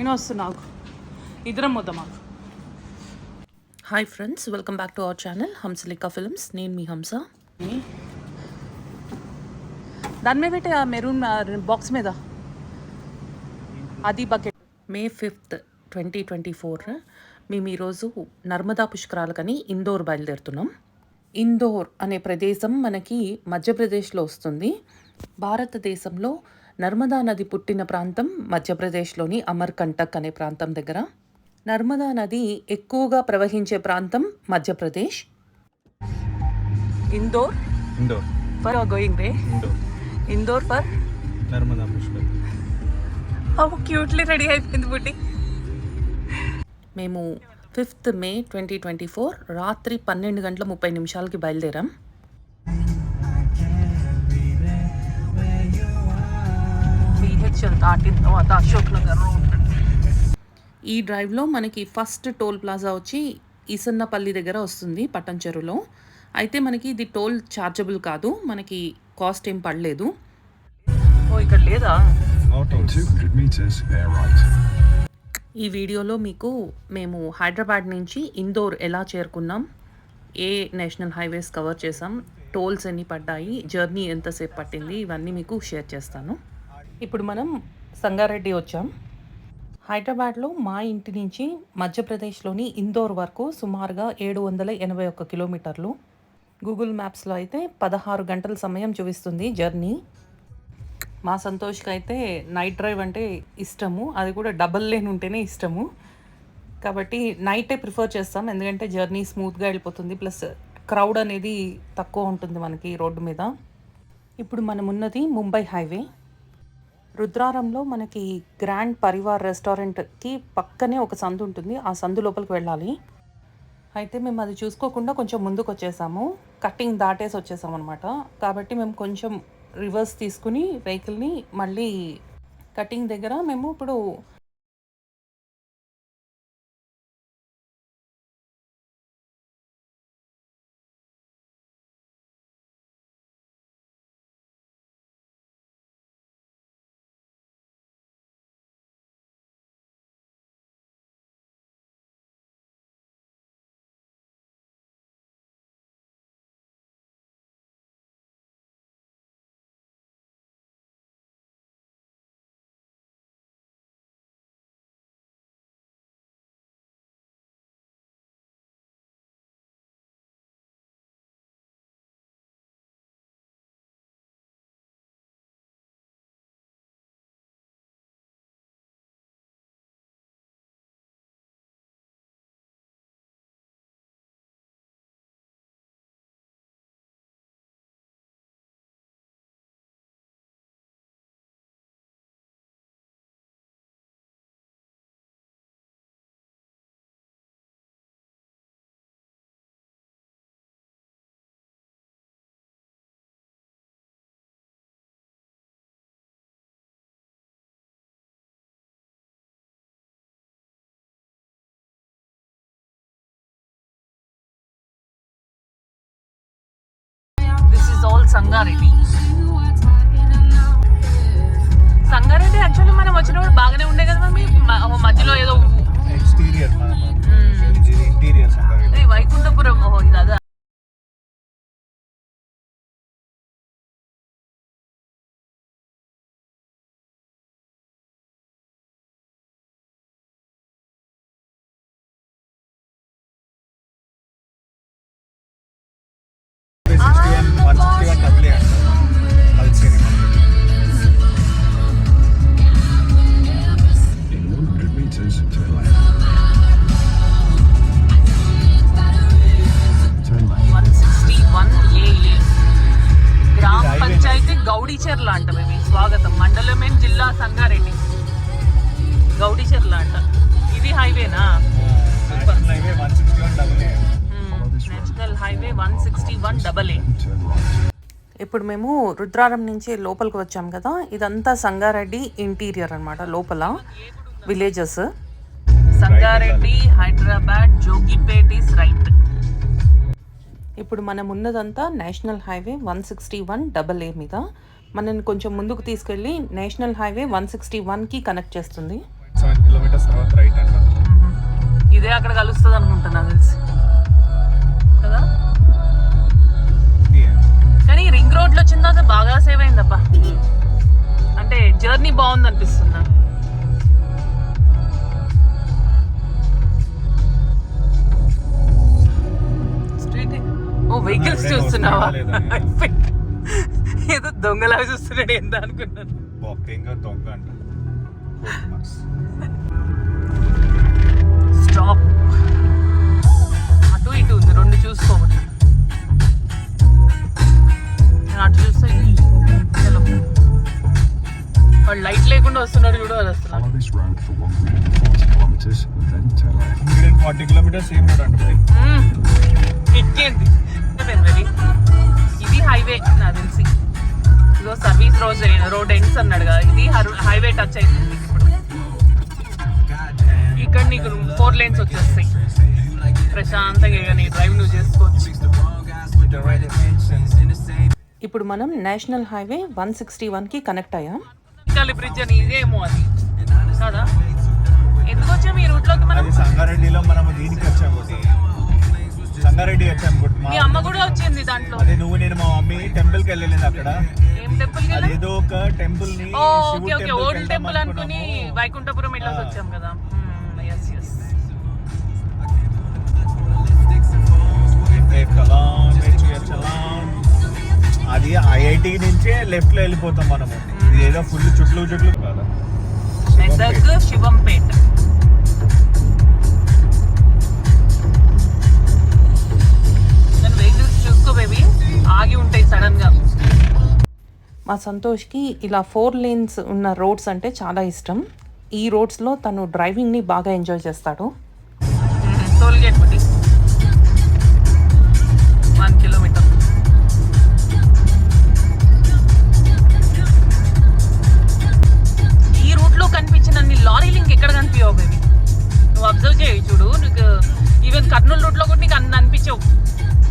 నేను వస్తున్నాను, ఇద్దరం పోతాం మాకు. Hi friends, welcome back to our channel Hamsalekha films. నేను మీ హంస. దాని మీద పెట్టే మెరూన్ బాక్స్ మీద అది బకెట్. మే 5th 2024 మేము ఈరోజు నర్మదా పుష్కరాలకని ఇందోర్ బయలుదేరుతున్నాం. ఇందోర్ అనే ప్రదేశం మనకి మధ్యప్రదేశ్లో వస్తుంది. భారతదేశంలో నర్మదా నది పుట్టిన ప్రాంతం మధ్యప్రదేశ్లోని అమర్కంటక్ అనే ప్రాంతం దగ్గర. నర్మదా నది ఎక్కువగా ప్రవహించే ప్రాంతం మధ్యప్రదేశ్. ఇందోర్ ఫర్ గోయింగ్ రే. Indore for Narmada Pushkar. Cutely ready అయిపోయింది బుడ్డి. మేము 5th May 2024 రాత్రి 12:30 బయలుదేరాం. ఈ డ్రైవ్లో మనకి ఫస్ట్ టోల్ ప్లాజా వచ్చి ఈసన్నపల్లి దగ్గర వస్తుంది, పట్టంచెరులో. అయితే మనకి ఇది టోల్ ఛార్జబుల్ కాదు, మనకి కాస్ట్ ఏం పడలేదు. ఇక్కడ లేదా? ఈ వీడియోలో మీకు మేము హైదరాబాద్ నుంచి ఇందోర్ ఎలా చేరుకున్నాం, ఏ నేషనల్ హైవేస్ కవర్ చేసాం, టోల్స్ ఎన్ని పడ్డాయి, జర్నీ ఎంతసేపు పట్టింది, ఇవన్నీ మీకు షేర్ చేస్తాను. ఇప్పుడు మనం సంగారెడ్డి వచ్చాం. హైదరాబాద్లో మా ఇంటి నుంచి మధ్యప్రదేశ్లోని ఇందోర్ వరకు సుమారుగా 781 కిలోమీటర్లు. గూగుల్ మ్యాప్స్లో అయితే 16 గంటల సమయం చూపిస్తుంది జర్నీ. మా సంతోష్కి అయితే నైట్ డ్రైవ్ అంటే ఇష్టము, అది కూడా డబల్ లేన్ ఉంటేనే ఇష్టము. కాబట్టి నైటే ప్రిఫర్ చేస్తాం, ఎందుకంటే జర్నీ స్మూత్గా వెళ్ళిపోతుంది, ప్లస్ క్రౌడ్ అనేది తక్కువ ఉంటుంది మనకి రోడ్డు మీద. ఇప్పుడు మనం ఉన్నది ముంబై హైవే. రుద్రారంలో మనకి గ్రాండ్ పరివార్ రెస్టారెంట్కి పక్కనే ఒక సందు ఉంటుంది, ఆ సందు లోపలికి వెళ్ళాలి. అయితే మేము అది చూసుకోకుండా కొంచెం ముందుకు వచ్చేసాము, కట్టింగ్ దాటేసి వచ్చేసాం అనమాట. కాబట్టి మేము కొంచెం రివర్స్ తీసుకుని వెహికల్ని మళ్ళీ కటింగ్ దగ్గర మేము ఇప్పుడు సంగారెడ్డి. సంగారెడ్డి యాక్చువల్లీ మనం వచ్చినప్పుడు బాగానే ఉండే కదా, మధ్యలో ఏదో వైకుంఠపురం ఇది అదా. గ్రామ పంచాయతీ గౌడీచెర్ల అంట. మేము స్వాగతం మండలమే జిల్లా సంగారెడ్డి, గౌడీచెర్ల అంట. ఇది హైవేనా? National highway 161AA. ఇప్పుడు మేము రుద్రారం నుంచి లోపలికి వచ్చాం కదా, ఇదంతా సంగారెడ్డి ఇంటీరియర్ అనమాట, లోపల villages. Sangareddy, Hyderabad, Jogipet is right. ఇప్పుడు మనం ఉన్నదంతా నేషనల్ హైవే 161AA మీద. మనని కొంచెం ముందుకు తీసుకెళ్ళి నేషనల్ హైవే 161కి కనెక్ట్ చేస్తుంది. kilometers తర్వాత రైట్ అంట. ఇదే అక్కడ కలుస్తుంది అనుకుంటున్నా తెలిసి కదా. కానీ రింగ్ రోడ్లో వచ్చిన తర్వాత బాగా సేవ్ అయిందబ్బా, అంటే జర్నీ బాగుంది అనిపిస్తుంది. స్ట్రీట్ ఓ వెహికల్స్ చూస్తున్నావా? ఏదో దొంగలాగా చూస్తున్నాడు ఎంత అనుకున్నాను. దొంగ అంట. స్టాప్. అటు ఇటు ఉంది, రెండు చూసుకోవాలి. నేను అటు చూస్తే చలో. వాడు లైట్ లేకుండా వస్తున్నాడు చూడు, అది అసలు 40 kilometers సేమ్ రోడ్ అంట. ఇంకేంటి ఇది హైవే నాకు తెలిసి. ఇదో సర్వీస్ రోడ్ ఎండ్స్ అన్నాడు కదా, ఇది హైవే టచ్ అవుతుంది. ఇక్కడ నీకు 4 lanes వచ్చేస్తాయి, ప్రశాంతంగా నీ డ్రైవ్ నువ్వు చేసుకోవచ్చు. ఇప్పుడు మనం నేషనల్ హైవే 161కి కనెక్ట్ అయ్యాం. ఇటాలి బ్రిడ్జ్ అని ఇదేమో అది కదా. ఎందుకు వచ్చాము ఈ రూట్లోకి మనం? సంగారెడ్డిలో మనం దీనికి వచ్చాము, సంగారెడ్డి వచ్చాము. మీ అమ్మ కూడా వచ్చింది దాంట్లో. అదే నువ్వు నేను మా మమ్మీ టెంపుల్ కి వెళ్ళలేదు. అక్కడ ఏం టెంపుల్? ఏదో ఒక టెంపుల్ ని, ఓకే ఓకే, ఓల్డ్ టెంపుల్ అనుకుని వైకుంఠపురం వెళ్ళేసి వచ్చాం కదా. Yes yes. అది ఐఐటి నుంచే లెఫ్ట్ లో వెళ్ళిపోతాం మనము. ఇది ఏదో ఫుల్ చుట్లు కదా. మెదక్ శివంపేట. వెహికల్స్ చూసుకో బేబీ, ఆగి ఉంటాయి సడన్ గా. మా సంతోష్కి ఇలా 4 lanes ఉన్న రోడ్స్ అంటే చాలా ఇష్టం. ఈ రోడ్స్లో తను డ్రైవింగ్ని బాగా ఎంజాయ్ చేస్తాడు. టోల్గేట్ బట్టి 1 kilometer. ఈ రూట్లో కనిపించిన అన్ని లారీలు ఇంకెక్కడ కనిపించవు బేబీ. నువ్వు అబ్జర్వ్ చేయి చూడు, నీకు ఈవెన్ కర్నూలు రూట్లో కూడా నీకు అన్ని అనిపించవు.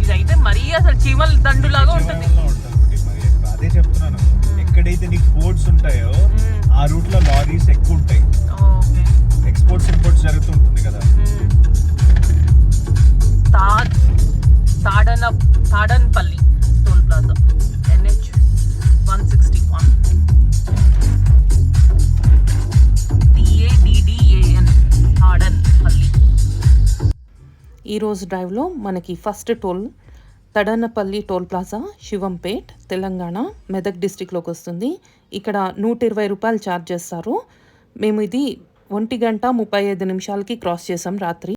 ఇదైతే మరీ అసలు చీమల దండులాగా ఉంటుంది. అదే చెప్తున్నాను, ఎక్కడైతే నీకు పోర్ట్స్ ఉంటాయో ఆ రూట్ లో లారీస్ ఎక్కువ ఉంటాయి. ఎక్స్పోర్ట్స్ ఇంపోర్ట్స్ జరుగుతుంటుంది కదా. Tadanpalli toll plaza, NH 161 TADDAN Tadanpalli. ఈరోజు డ్రైవ్లో మనకి first toll Tadanapalli toll plaza, Shivampet, Telangana, Medak డిస్టిక్లోకి వస్తుంది. ఇక్కడ 120 రూపాయలు ఛార్జ్ చేస్తారు. మేము ఇది 1:35 క్రాస్ చేసాం రాత్రి.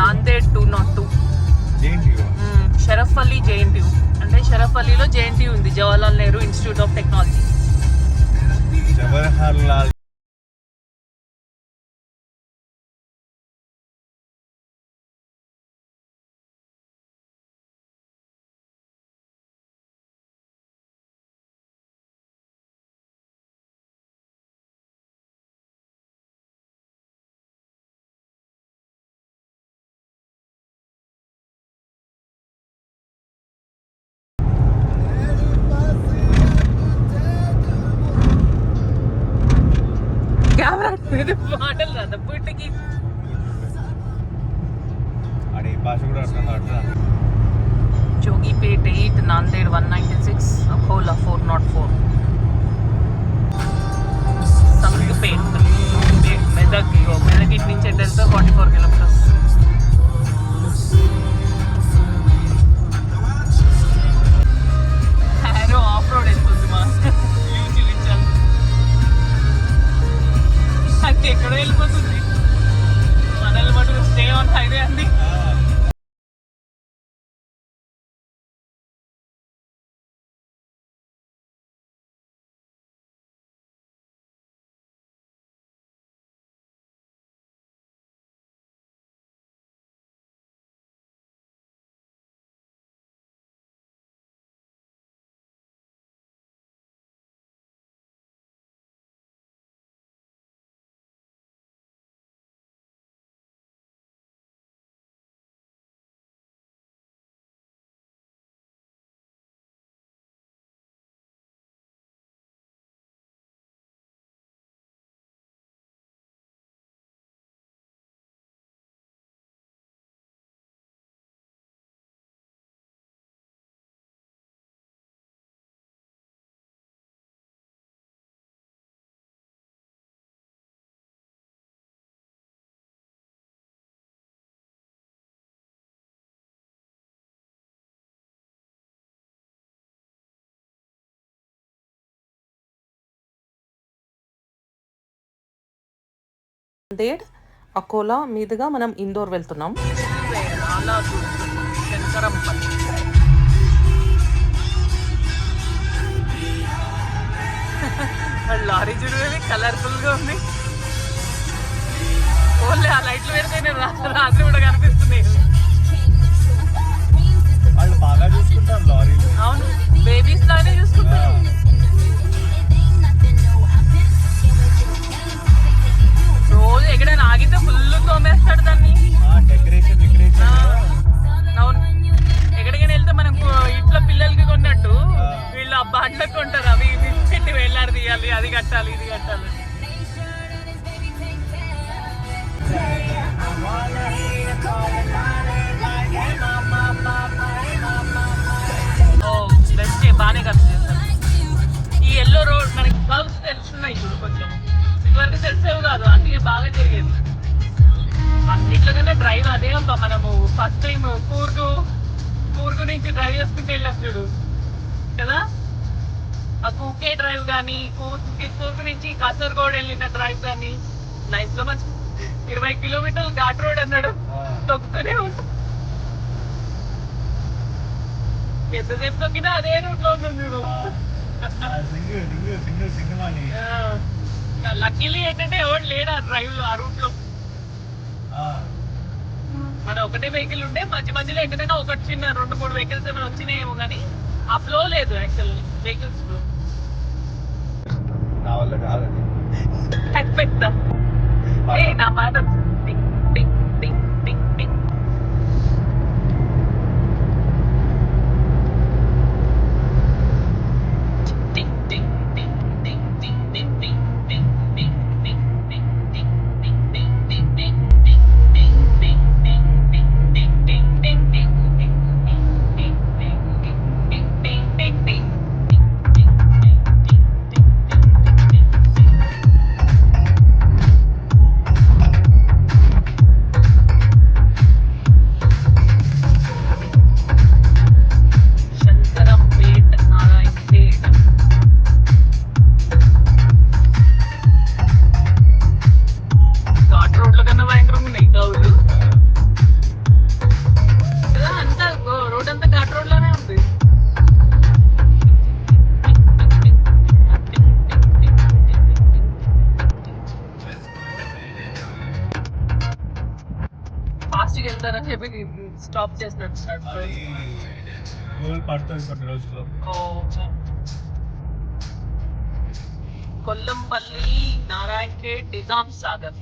నాందేడ్ 202 షరఫ్ అలీ JNTU. అంటే షరఫ్ అలీలో JNTU ఉంది, Jawaharlal Nehru institute of technology. Jawaharlal మాటలు రాదా పుట్టికి? అడే భాష కూడా అర్థం కావట్లేదు. జోగిపేట్ 8, నాందేడ్ 196, అకోలా 404, సంగపేట్, మెదక్. మెదక్ ఇటు నుంచి వెళ్తే 44 kilometers. హ్యారో ఆఫ్ రోడ్ వెళ్తుంది మా చూపించాలి. అది ఎక్కడ వెళ్ళిపోతుంది. స్టే ఆన్ హైవే అంది. నాందేడ్ అకోలా మీదుగా మనం ఇందోర్ వెళ్తున్నాం. చాలా శంకరంపల్లి. లారీ చూడగానే కలర్ఫుల్ గా ఉంది. ఓన్లీ ఆ లైట్లు పెడితేనే రాత్రి కూడా కనిపిస్తున్నాయి. వాళ్ళు బాగా చూసుకుంటారు లారీలు. అవును, బేబీస్ లానే చూసుకుంటారు. రోజు ఎక్కడైనా ఆగితే ఫుల్ తోమేస్తాడు దాన్ని. డెకరేషన్ అవును, ఎక్కడికైనా వెళ్తే మనం ఇంట్లో పిల్లలకి కొన్నట్టు వీళ్ళు ఆ బండ్లకు కొంటారు. అవి పెట్టి వెళ్ళారు, తీయాలి, అది కట్టాలి, ఇది కట్టాలి. బాగానే ఖర్చు చేస్తారు. ఈ ఎల్లో రోడ్ మనకి కర్వ్స్ తెలుస్తున్నాయి ఇప్పుడు కొంచెం, ఇదివరకు తెలిసేవి కాదు, అందుకే బాగా జరిగేది. అన్నిట్లోనే డ్రైవ్ అదే అబ్బా. మనము ఫస్ట్ టైం కూర్గు నుంచి డ్రైవ్ చేసుకుంటూ వెళ్ళాం చూడు కదా, ఆ కూకే డ్రైవ్ కానీ, కూర్గు నుంచి కాసర్గోడ్ వెళ్ళిన డ్రైవ్ కానీ, లైఫ్ లో మంచి 20 కిలోమీటర్లు ఘాట్ రోడ్ అన్నాడు, తొక్కుతూనే ఉంటాం. ఎంతసేపు తొక్కినా అదే రూట్ లో ఉంటుంది చూడు. లక్కీలీ ఏంటంటే ఎవరు లేడు ఆ డ్రైవ్ లో, ఆ రూట్ లో. మన ఒకటే వెహికల్ ఉంటే మధ్య మధ్యలో ఎక్కడైనా ఒకటి చిన్న 2-3 వెహికల్స్ ఏమైనా వచ్చినాయేమో కానీ ఆ ఫ్లో లేదు యాక్చువల్ వెహికల్స్ ఫ్లో. పెద్ద నా మాట tick tick tick tick tick. Stop చేసినట్టు పడుతుంది కొన్ని రోజుల్లో. Kollampalli, Narayankhed, Nizam Sagar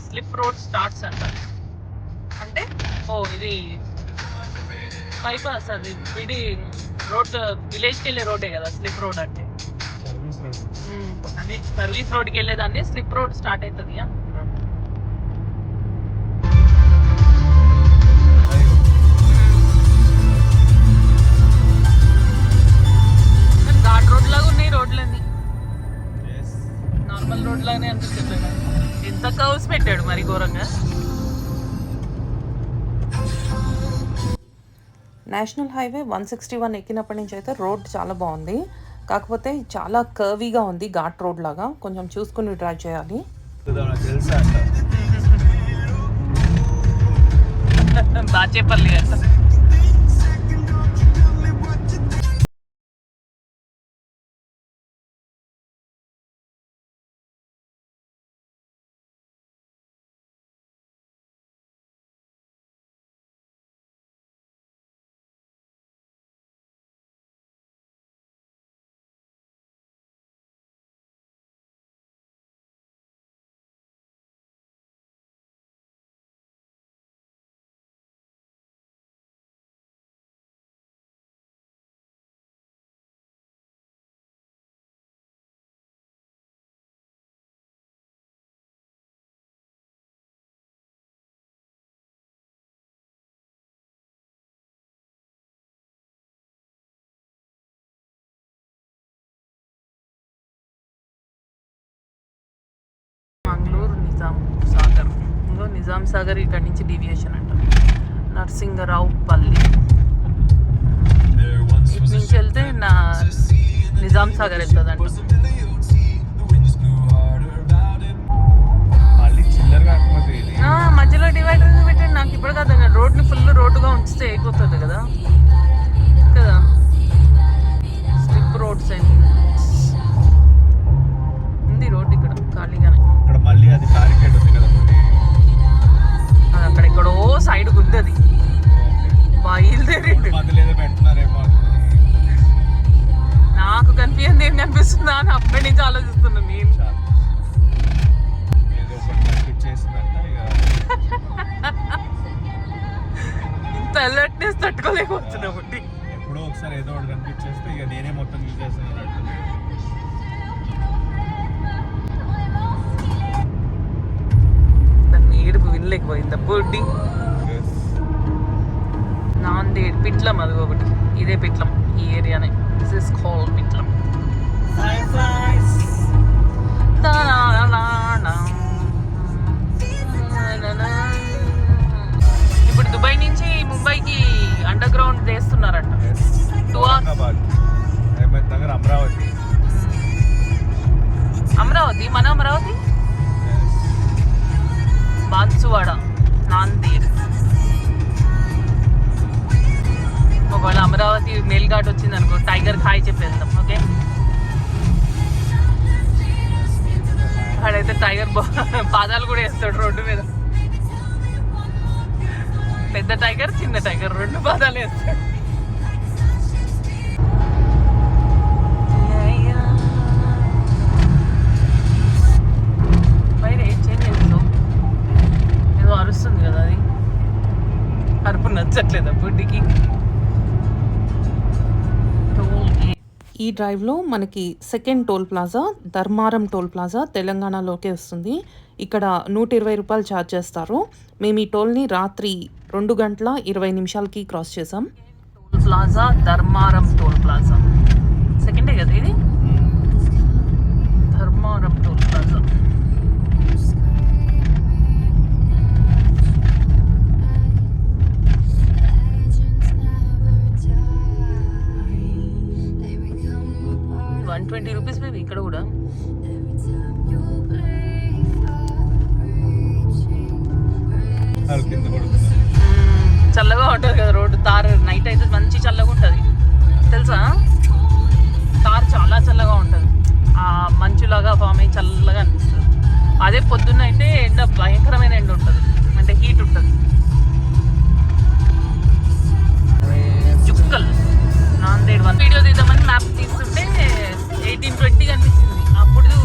slip road starts అంటారు. అంటే ఇది బైపాస్, అది ఇది రోడ్ విలేజ్కి వెళ్ళే రోడ్డే కదా స్లిప్ రోడ్ అంటే. అదే సర్వీస్ రోడ్కి వెళ్ళేదాన్ని స్లిప్ రోడ్ స్టార్ట్ అవుతుంది. ఘాట్ రోడ్ లాగా ఉన్నాయి రోడ్లన్నీ, నార్మల్ రోడ్ లాగానే అనిపిస్తుంది. ఎంత కర్వ్స్ పెట్టాడు మరి ఘోరంగా. నేషనల్ హైవే 161 ఎక్కినప్పటి నుంచి అయితే రోడ్ చాలా బాగుంది, కాకపోతే చాలా కర్వీగా ఉంది, ఘాట్ రోడ్ లాగా. కొంచెం చూసుకుని డ్రైవ్ చేయాలి. తెలుసా బాచేపల్లి అంట. మంగళూరు నిజాం సాగర్, ఇంకో నిజాం సాగర్ ఇక్కడ నుంచి డీవియేషన్ అంట. నర్సింగరావు పల్లి ఇటు నుంచి వెళ్తే నిజాం సాగర్ వెళ్తుంది అంట. మళ్ళీ చిల్లర కాకపోతే ఇది. మధ్యలో డివైడర్ పెట్టండి. నాకు ఇప్పుడు కాదు, రోడ్ని ఫుల్ రోడ్డుగా ఉంచితే అయిపోతుంది కదా కదా. స్ట్రిప్ రోడ్స్ ఉంది రోడ్ ఇక్కడ ఖాళీగానే. ఇక్కడ మళ్ళీ అది బ్యారికేడ్ ఉంది కదా ఒకటి. అది అక్కడ ఎక్కడో సైడ్ ఉంది, అది బయలుదేరి మధ్యలో పెడుతున్నారేమో. నాకు కనిపించింది ఏం కనిపిస్తుందా అని అప్పటి నుంచి ఆలోచిస్తున్నా నేను. ఏదో ఒకటి కనిపించేసిందంట ఇక. ఇంత అలర్ట్నెస్ తట్టుకోలేకపోతున్నా ఒకటి. ఎప్పుడో ఒకసారి ఏదో ఒకటి కనిపించేస్తే ఇక నేనే మొత్తం తీసేస్తున్నాను. ఏడుపు వినలేకపోయింది బొడ్డి. నాందేడ్ పిట్లం, అది ఒకటి. ఇదే పిట్లం, ఈ ఏరియానే. This is called Pitlam. ఇప్పుడు దుబాయ్ నుంచి ముంబైకి అండర్ గ్రౌండ్ చేస్తున్నారంట. 2 hours. దగ్గర అమరావతి. అమరావతి, మన అమరావతి, బాన్సువాడ, నాందేడ్. ఒకవేళ అమరావతి మెయిల్ ఘాట్ వచ్చింది అనుకో, టైగర్ హాయ్ చెప్పి వెళ్తాం. ఓకే, అక్కడైతే టైగర్ పాదాలు కూడా వేస్తాడు రోడ్డు మీద. పెద్ద టైగర్, చిన్న టైగర్, 2 పాదాలు వేస్తాడు. పైన ఏం చేయలేదు, ఏదో అరుస్తుంది కదా, అది అరుపు నచ్చట్లేదా బుడ్డికి. ఈ డ్రైవ్లో మనకి second toll plaza Dharmaram toll plaza తెలంగాణలోకే వస్తుంది. ఇక్కడ 120 రూపాయలు ఛార్జ్ చేస్తారు. మేము ఈ టోల్ని రాత్రి 2:20 క్రాస్ చేసాం. Toll plaza Dharmaram toll plaza సెకండే కదా ఇది. Dharmaram toll plaza. ₹120 బేబీ ఇక్కడ కూడా. చల్లగా ఉంటుంది కదా రోడ్డు. తార్ నైట్ అయితే మంచి చల్లగా ఉంటుంది తెలుసా. తార్ చాలా చల్లగా ఉంటుంది, ఆ మంచులాగా ఫామ్ అయ్యి చల్లగా అనిపిస్తుంది. అదే పొద్దున్న అయితే ఎండ, భయంకరమైన ఎండ ఉంటుంది, అంటే హీట్ ఉంటుంది. జుక్కల్ నాందేడ్ 1 వీడియో తీద్దామని మ్యాప్ తీస్తుంటే 1820 కనిపించింది. అప్పుడు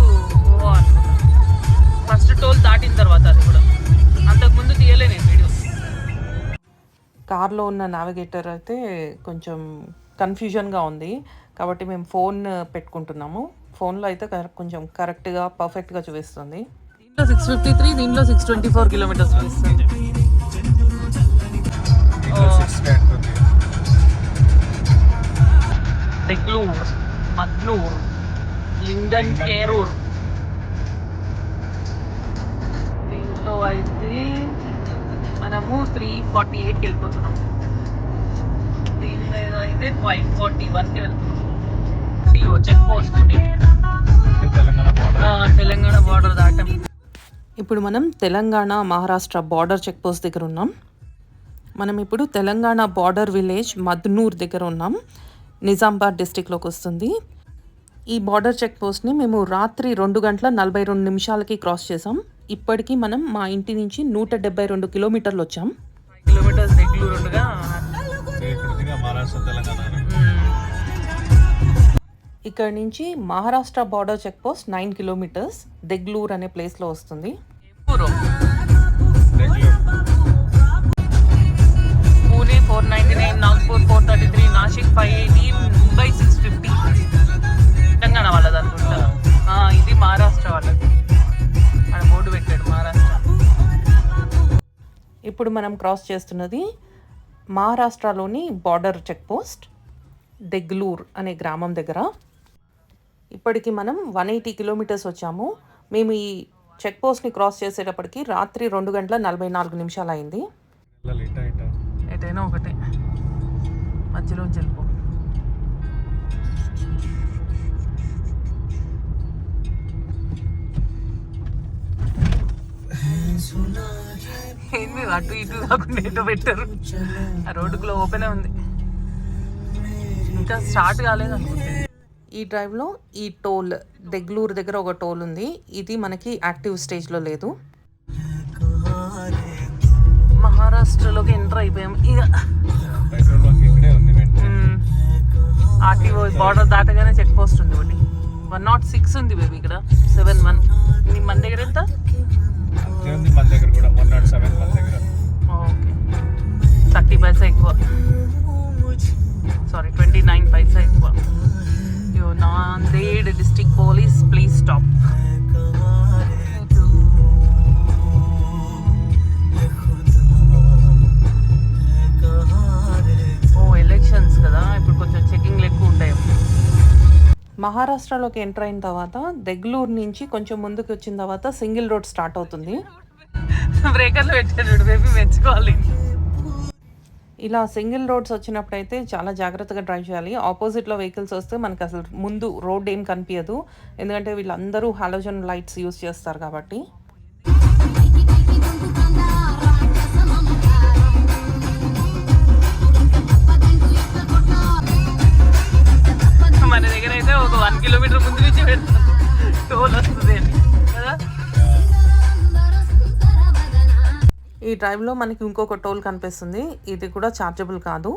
ఫస్ట్ టోల్ దాటిన తర్వాత, అది కూడా అంతకుముందు తీయలే నేను వీడియో. కార్లో ఉన్న నావిగేటర్ అయితే కొంచెం కన్ఫ్యూజన్గా ఉంది, కాబట్టి మేము ఫోన్ పెట్టుకుంటున్నాము. ఫోన్లో అయితే కొంచెం కరెక్ట్గా పర్ఫెక్ట్గా చూపిస్తుంది. దీంట్లో 653, దీంట్లో 624 కిలోమీటర్స్ చూపిస్తుంది. డెక్లూర్, మగ్నూర్, లిండన్, కేరూర్. దీంట్లో అయితే మనము 348కి వెళ్ళిపోతున్నాం. దీంట్లో అయితే 541కి వెళ్తున్నాం. చెక్ పోస్ట్ తెలంగాణ బార్డర్ దాటాం. ఇప్పుడు మనం Telangana Maharashtra border check post దగ్గర ఉన్నాం. మనం ఇప్పుడు తెలంగాణ బార్డర్ విలేజ్ మద్నూర్ దగ్గర ఉన్నాం. నిజామాబాద్ డిస్టిక్లోకి వస్తుంది. ఈ బార్డర్ చెక్ పోస్ట్ని మేము రాత్రి 2:42 క్రాస్ చేసాం. ఇప్పటికీ మనం మా ఇంటి నుంచి 172 కిలోమీటర్లు వచ్చాం. కిలోమీటర్స్ దెగ్లూర్ ఉండగా మహారాష్ట్ర తెలంగాణ. ఇక్కడ నుంచి Maharashtra border check post 9 kilometres Degloor అనే ప్లేస్లో వస్తుంది. పూణే 499, నాగ్పూర్ 433, నాసిక్ 580, ముంబై 650. తెలంగాణ వాళ్ళది అనుకుంటా. ఇది మహారాష్ట్ర వాళ్ళది. అక్కడ బోర్డు పెట్టాడు మహారాష్ట్ర. ఇప్పుడు మనం క్రాస్ చేస్తున్నది మహారాష్ట్రలోని బార్డర్ చెక్ పోస్ట్ దెగ్లూర్ అనే గ్రామం దగ్గర. ఇప్పటికి మనం 180 కిలోమీటర్స్ వచ్చాము. మేము ఈ చెక్ పోస్ట్ని క్రాస్ చేసేటప్పటికి రాత్రి 2:44 అయింది. ఎటైనా ఒకటే, మధ్యలో వెళ్ళిపో. ఏంది అటు ఇటు కాకుండా ఎటో పెట్టారు. ఆ రోడ్డుకులో ఓపెనే ఉంది, ఇంకా స్టార్ట్ కాలేదు అనుకుంటే. ఈ డ్రైవ్లో ఈ టోల్ దెగ్లూర్ దగ్గర ఒక టోల్ ఉంది. ఇది మనకి యాక్టివ్ స్టేజ్లో లేదు. మహారాష్ట్రలోకి ఎంటర్ అయిపోయాం. ఇక ఆర్టీఓ బార్డర్ దాటగానే చెక్ పోస్ట్ ఉంది ఒకటి. 106 ఉంది బేబీ, ఇక్కడ 71. మన దగ్గర ఎంత? మన దగ్గర కూడా 107 మన దగ్గర. ఓకే, 30 పైసా ఎక్కువ. సారీ, 29 పైసా ఎక్కువ. Nanded district police, please stop. Elections కదా, ఇప్పుడు కొంచెం చెకింగ్లు ఎక్కువ ఉంటాయి. మహారాష్ట్రలోకి ఎంటర్ అయిన తర్వాత దెగ్లూర్ నుంచి కొంచెం ముందుకు వచ్చిన తర్వాత సింగిల్ రోడ్ స్టార్ట్ అవుతుంది. బ్రేకర్లు పెట్టాడు బేబీ, మెచ్చుకోవాలి. ఇలా సింగిల్ రోడ్స్ వచ్చినప్పుడైతే చాలా జాగ్రత్తగా డ్రైవ్ చేయాలి. ఆపోజిట్లో వెహికల్స్ వస్తే మనకు అసలు ముందు రోడ్ ఏం కనిపించదు, ఎందుకంటే వీళ్ళందరూ హాలోజన్ లైట్స్ యూస్ చేస్తారు కాబట్టి. మన దగ్గర అయితే ఒక 1 కిలోమీటర్ ముందు నుంచి పెడతాం, టోల్ వస్తుంది అని కదా. ఈ డ్రైవ్లో మనకి ఇంకొక టోల్ కనిపిస్తుంది, ఇది కూడా చార్జబుల్ కాదు.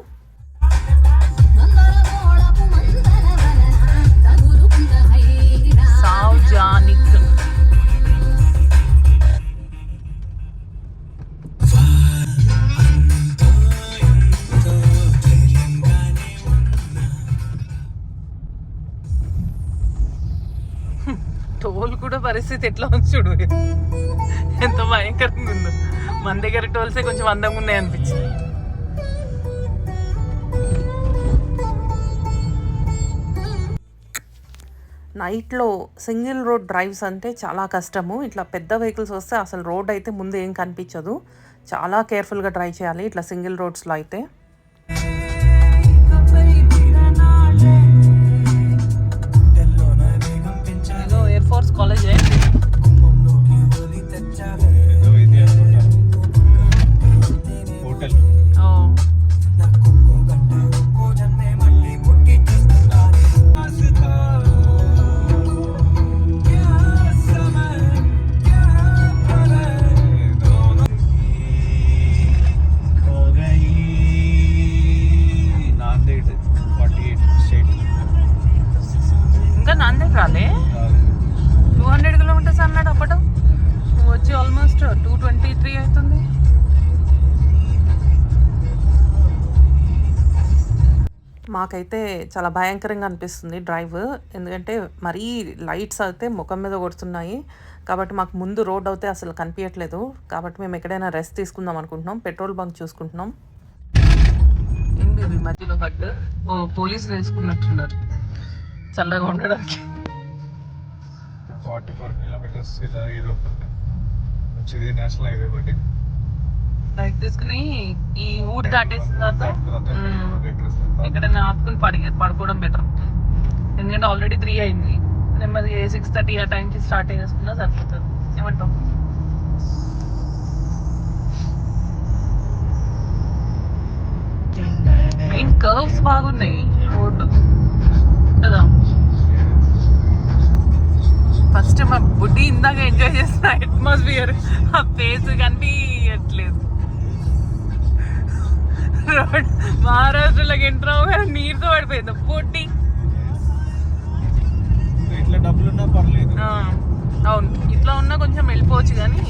సావ్జానిక్. టోల్ కూడా పరిస్థితి ఎట్లా ఉంది చూడు, ఎంత భయంకరంగా ఉందో. మన దగ్గర టోల్సే కొంచెం అందంగా ఉన్నాయి అనిపించింది. నైట్లో సింగిల్ రోడ్ డ్రైవ్స్ అంటే చాలా కష్టము. ఇట్లా పెద్ద వెహికల్స్ వస్తే అసలు రోడ్ అయితే ముందు ఏం కనిపించదు. చాలా కేర్ఫుల్గా డ్రైవ్ చేయాలి ఇట్లా సింగిల్ రోడ్స్లో అయితే. Air force college hotel. ఇంకా నాందేడ్ రాలే. 200 కిలోమీటర్స్ అన్నాడు అప్పటి వచ్చి ఆల్మోస్ట్ 223 అవుతుంది. మాకైతే చాలా భయంకరంగా అనిపిస్తుంది డ్రైవ్, ఎందుకంటే మరీ లైట్స్ అయితే ముఖం మీద కొడుతున్నాయి. కాబట్టి మాకు ముందు రోడ్ అయితే అసలు కనిపించట్లేదు. కాబట్టి మేము ఎక్కడైనా రెస్ట్ తీసుకుందాం అనుకుంటున్నాం, పెట్రోల్ బంక్ చూసుకుంటున్నాం. ఏంటి మధ్యలో హట్? పోలీసులు వేసుకున్నట్టున్నారు చల్లగా ఉండడానికి. 44 కిలోమీటర్స్ మంచిది నేషనల్ హైవే ఒకటి. రైట్ తీసుకుని ఈ ఊరు దాటేసిన తర్వాత ఎక్కడైనా ఆపుకుని పడుకోవడం బెటర్, ఎందుకంటే ఆల్రెడీ 3 అయింది. నెమ్మది 6:30 ఆ టైంకి స్టార్ట్ చేసుకున్నా సరిపోతుంది. ఏమంటావు? మెయిన్ కర్వ్స్ బాగున్నాయి రోడ్డు కదా. ఫస్ట్ మా బుడ్డి ఇందాక ఎంజాయ్ చేసిన అట్మాస్ఫియర్ ఆ ఫేస్ కనిపించట్లేదు. రోడ్ మహారాష్ట్రలోకి ఎంటర్ అవ్వగానే నీరుతో పడిపోయింది బుడ్డి. ఇట్లా డబ్బులున్నా పర్లేదు. అవును, ఇట్లా ఉన్నా కొంచెం వెళ్ళిపోవచ్చు, కానీ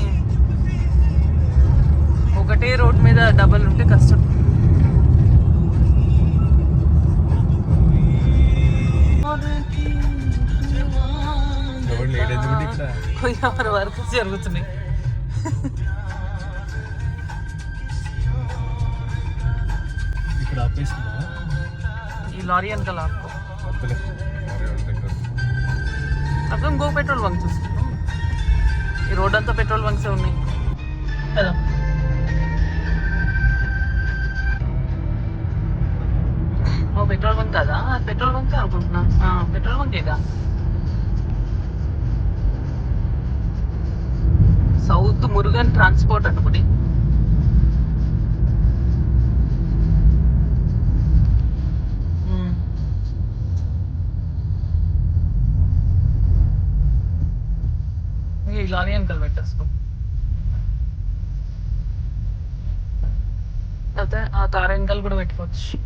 ఒకటే రోడ్ మీద డబ్బులు ఉంటే కష్టం. ఎవరి వరకు జరుగుతున్నాయి. ఇక్కడ ఆపేస్తున్నా ఈ లారీ వెనకాల ఆపుకో. అక్కడ ఇంకో పెట్రోల్ బంక్ చూస్తున్నాం. ఈ రోడ్ అంతా పెట్రోల్ బంక్సే ఉన్నాయి కదా. ఓ పెట్రోల్ బంక్ కదా, పెట్రోల్ బంక్ అనుకుంటున్నా. పెట్రోల్ బంకేగా. సౌత్ మురుగన్ ట్రాన్స్పోర్ట్ అనుకుని. ఈ లారీ వెనకాల పెట్టేసుకో. అయితే ఆ తార వెనకాల కూడా పెట్టుకోవచ్చు,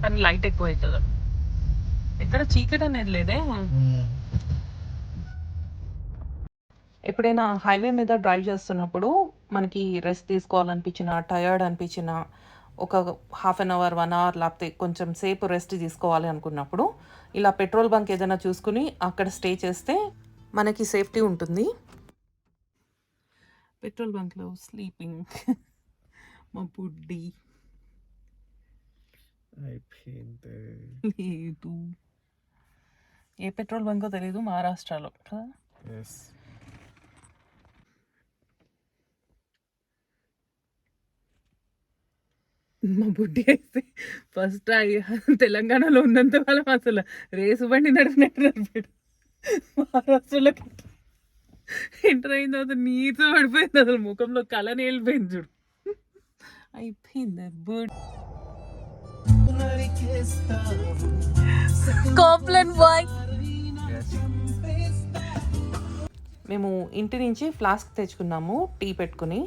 కానీ లైట్ ఎక్కువ అవుతుంది. ఎక్కడ చీకటి అనేది లేదే. ఎప్పుడైనా హైవే మీద డ్రైవ్ చేస్తున్నప్పుడు మనకి రెస్ట్ తీసుకోవాలనిపించిన, టయర్డ్ అనిపించిన, ఒక హాఫ్ అన్ అవర్ 1 అవర్ లేకపోతే కొంచెం సేపు రెస్ట్ తీసుకోవాలి అనుకున్నప్పుడు ఇలా పెట్రోల్ బంక్ ఏదైనా చూసుకుని అక్కడ స్టే చేస్తే మనకి సేఫ్టీ ఉంటుంది. పెట్రోల్ బంక్లో స్లీపింగ్ మా బుడ్డి లేదు. ఏ పెట్రోల్ బంకో తెలియదు, మహారాష్ట్రలో కదా. మా బుడ్డి అయితే ఫస్ట్ తెలంగాణలో ఉన్నంత కాలం అసలు రేసు బండి నడిపినట్టు నడిపాడు. మహారాష్ట్రలోకి ఎంటర్ అయిన తర్వాత నీతో పడిపోయింది, అసలు ముఖంలో కళని వెళ్ళిపోయింది చూడు. అయిపోయింది బుడ్ బాయ్. మేము ఇంటి నుంచి ఫ్లాస్క్ తెచ్చుకున్నాము టీ పెట్టుకుని.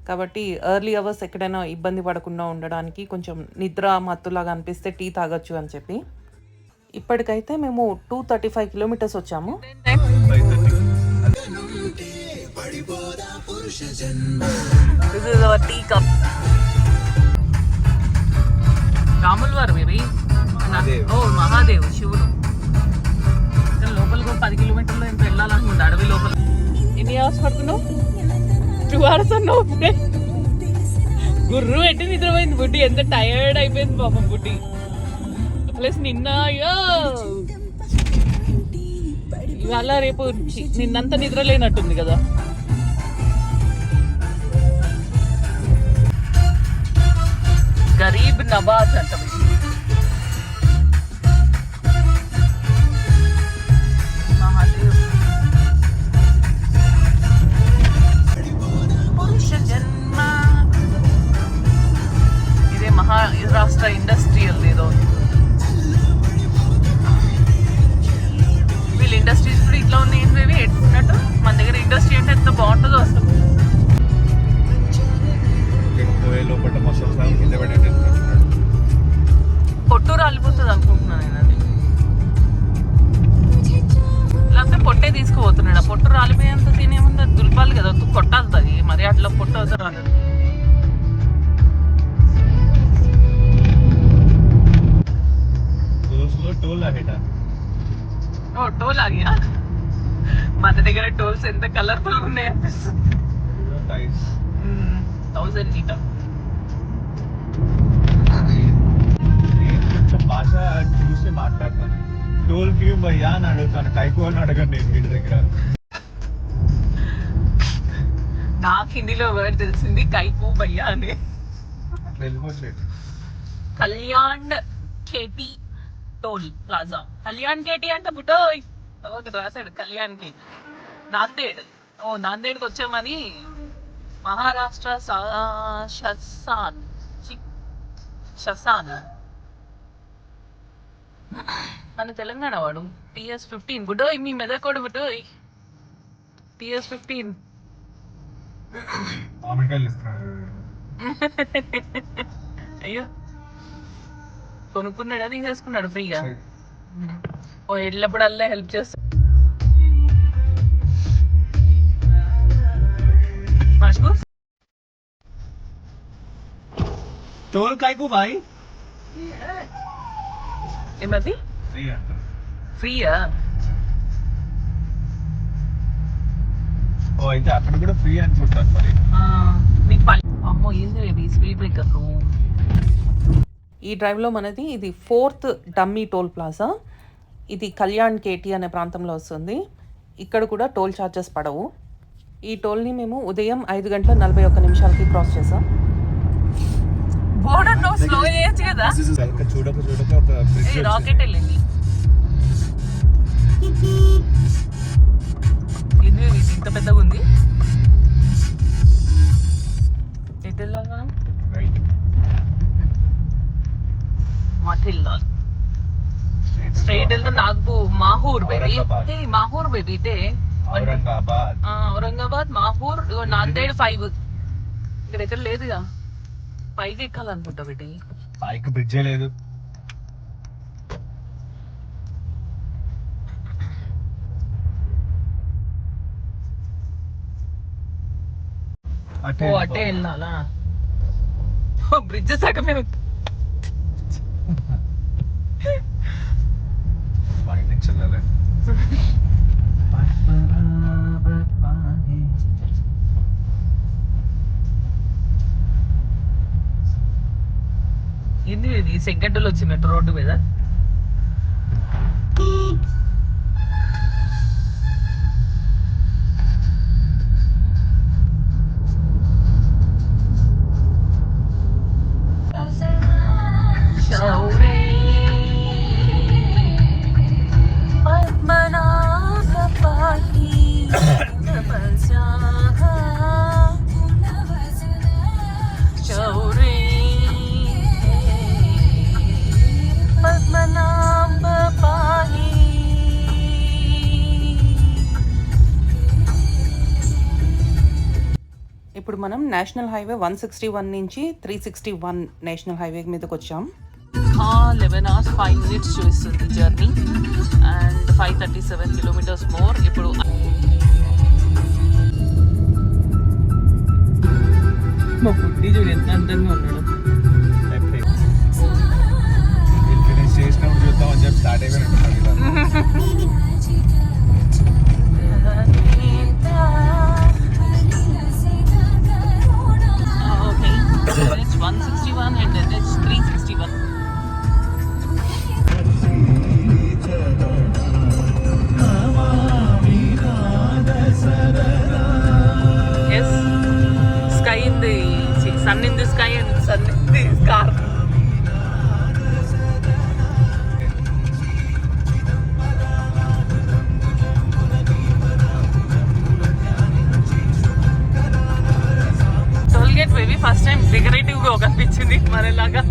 కాబట్టి ఎర్లీ అవర్స్ ఎక్కడైనా ఇబ్బంది పడకుండా ఉండడానికి, కొంచెం నిద్ర మత్తులాగా అనిపిస్తే టీ తాగొచ్చు అని చెప్పి. ఇప్పటికైతే మేము 235 కిలోమీటర్స్ వచ్చాము. This is our tea cup. Ramulu వారు మేబీ. ఓ మహాదేవ్ శివుడు. లోపలికి 10 కిలోమీటర్లు ఎంత వెళ్ళాలనుకుంటా అడవి లోపల. ఎన్ని అవర్స్ పడుతున్నావు? 2 hours అన్నావు. గుర్రు ఎట్టి నిద్రపోయింది బుడ్డి, ఎంత టైర్డ్ అయిపోయింది పాపం బుడ్డి. ప్లస్ నిన్న ఇవాళ రేపు నిన్నంతా నిద్ర లేనట్టుంది కదా. గరీబ్ నవాజ్ అంట. మహాదేవ్ పురుష జన్మ. ఇదే మహారాష్ట్ర ఇండస్ట్రియల్ ఏదో. వీళ్ళ ఇండస్ట్రీస్ కూడా ఇట్లా ఉన్నాయి ఏంటి ఎట్టుకున్నట్టు. మన దగ్గర ఇండస్ట్రీ అంటే ఎంత బాగుంటుందో అసలు. పొట్టు రాలిపోతుంది అనుకుంటున్నాను నేను. అది లేకపోతే పొట్టే తీసుకుపోతున్నాడు. ఆ పొట్టు రాలిపోయేంత తినేముంది, అది దులపాలి కదా, కొట్టాలి మరి. అట్లా పొట్టు అవుతా రాలేదు. ఓ టోల్ ఆగియా. మన దగ్గర టోల్స్ ఎంత కలర్ఫుల్ ఉన్నాయి అనిపిస్తుంది. 1000 మీటర్. భాష చూసి మాట్లాడతాను. టోల్ క్యూ భయ్యా అని అడుగుతాను, టైపు అని అడగండి వీడి దగ్గర. నాకు హిందీలో వర్డ్ తెలిసింది కైకు భయ్యా అని. వెళ్ళిపోవట్లేదు. Kalyan KT toll plaza. Kalyan KT అంటే బుట్టో రాశాడు కళ్యాణ్ కేటీ. నాందేడ్. ఓ నాందేడ్కి వచ్చామని. మహారాష్ట్ర షసాన్ మన తెలంగాణ వాడు PS15 బుడోయ్ మీ మెదకోడు బుడోయ్ PS15 మామిడికాయలు ఇస్తున్నాడు. అయ్యో కొనుక్కున్నాడా తీసేసుకున్నాడు ఫ్రీగా ఓ ఎల్లప్పుడల్లా హెల్ప్ చేస్తా మాస్కు టోల్ కాయకు బాయ్ ఏమది ఫ్రీయా ఓ అయితే అక్కడ కూడా ఫ్రీ అనుకుంటాను మరి. నీకు అమ్మో ఏంది స్పీడ్ బ్రేకర్ ఈ డ్రైవ్లో మనది ఇది 4th డమ్మీ టోల్ ప్లాజా. ఇది కళ్యాణ్ కేటీ అనే ప్రాంతంలో వస్తుంది. ఇక్కడ కూడా టోల్ ఛార్జెస్ పడవు. ఈ టోల్ని మేము ఉదయం 5:41 క్రాస్ చేసాం. బోర్డర్ నో స్లో చేయొచ్చు కదా చూడక ఒక బ్రిడ్జ్ రాకెట్ వెళ్ళింది ఇది ఇంత పెద్దగా ఉంది ఎటు వెళ్ళాలా రైట్ మటిల్లా స్ట్రైట్ వెళ్తే నాగ్పూర్ మాహూర్ బేబీ ఔరంగాబాద్. మాహూర్ బేబీ ఇటే ఔరంగాబాద్ ఔరంగాబాద్ మాహూర్ నాందేడ్ 5 ఇక్కడ ఎక్కడ లేదుగా పైకి ఎక్కాలనుకుంటా బేటి పైకి బ్రిడ్జే లేదు. ఓ అట్టే వెళ్ళాలా బ్రిడ్జ్ సగమే బయట నుంచి వెళ్ళాలి. ఏంది ఇది సెకండ్లు వచ్చినట్టు రోడ్డు మీద ఇప్పుడు మనం నేషనల్ హైవే 161 నుంచి 361 నేషనల్ హైవే మీదకి వచ్చాం. 11 hours 5 minutes చూస్తుంది జర్నీ అండ్ 537 kilometers మోర్. ఇప్పుడు మా పుట్టి చూడు ఎంత అందంగా ఉన్నాడు. ఫినిష్ చేసినప్పుడు చూద్దాం అని చెప్పి స్టార్ట్ అయిపోయినట్టు. It's 161 and then it's 361. Yes, sky in the sun in the sky and sun in the car. Tollgate maybe first time డెకరేటివ్గా కనిపించింది మరేలాగా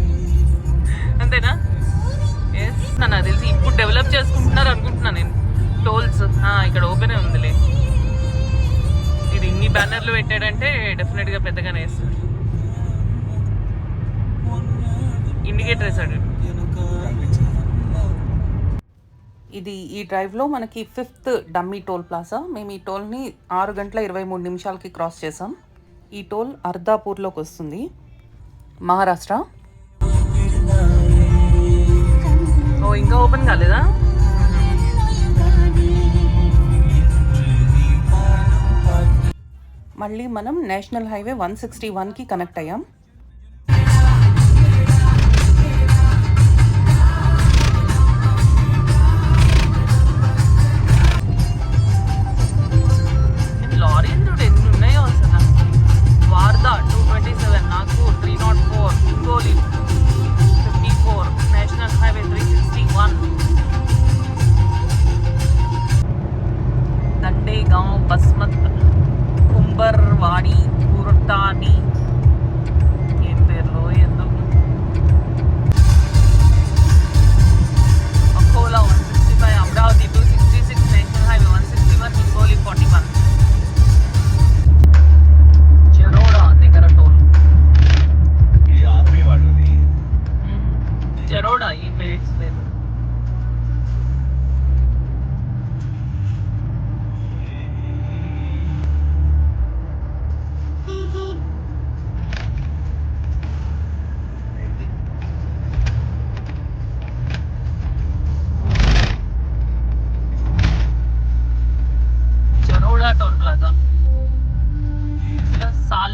అంతేనా ఎస్ నాకు తెలిసి ఇప్పుడు డెవలప్ చేసుకుంటున్నారు అనుకుంటున్నాను నేను టోల్స్ ఇక్కడ ఓపెనే ఉందిలే. ఇది ఇన్ని బ్యానర్లు పెట్టాడంటే డెఫినెట్గా పెద్దగానే వేస్తుంది. ఇండికేటర్ వేసాడు. ఇది ఈ డ్రైవ్లో మనకి 5th డమ్మీ టోల్ ప్లాజా. మేము ఈ టోల్ని 6:23 క్రాస్ చేసాం. ఈ టోల్ అర్దాపూర్లోకి వస్తుంది, మహారాష్ట్ర. ఓ ఇంకా ఓపెన్ కాలేదా? మళ్ళీ మనం నేషనల్ హైవే 161కి కనెక్ట్ అయ్యాం. లారీలు ఎన్ని ఉన్నాయో అసలు. వార్దా 227, నాగ్పూర్ 304, హింగోలి 54, నేషనల్ హైవే 361, దండేగాंव, బస్మత్, కుంబర్వాడి, కుర్టాని, ఏం పేర్లో ఎందుకు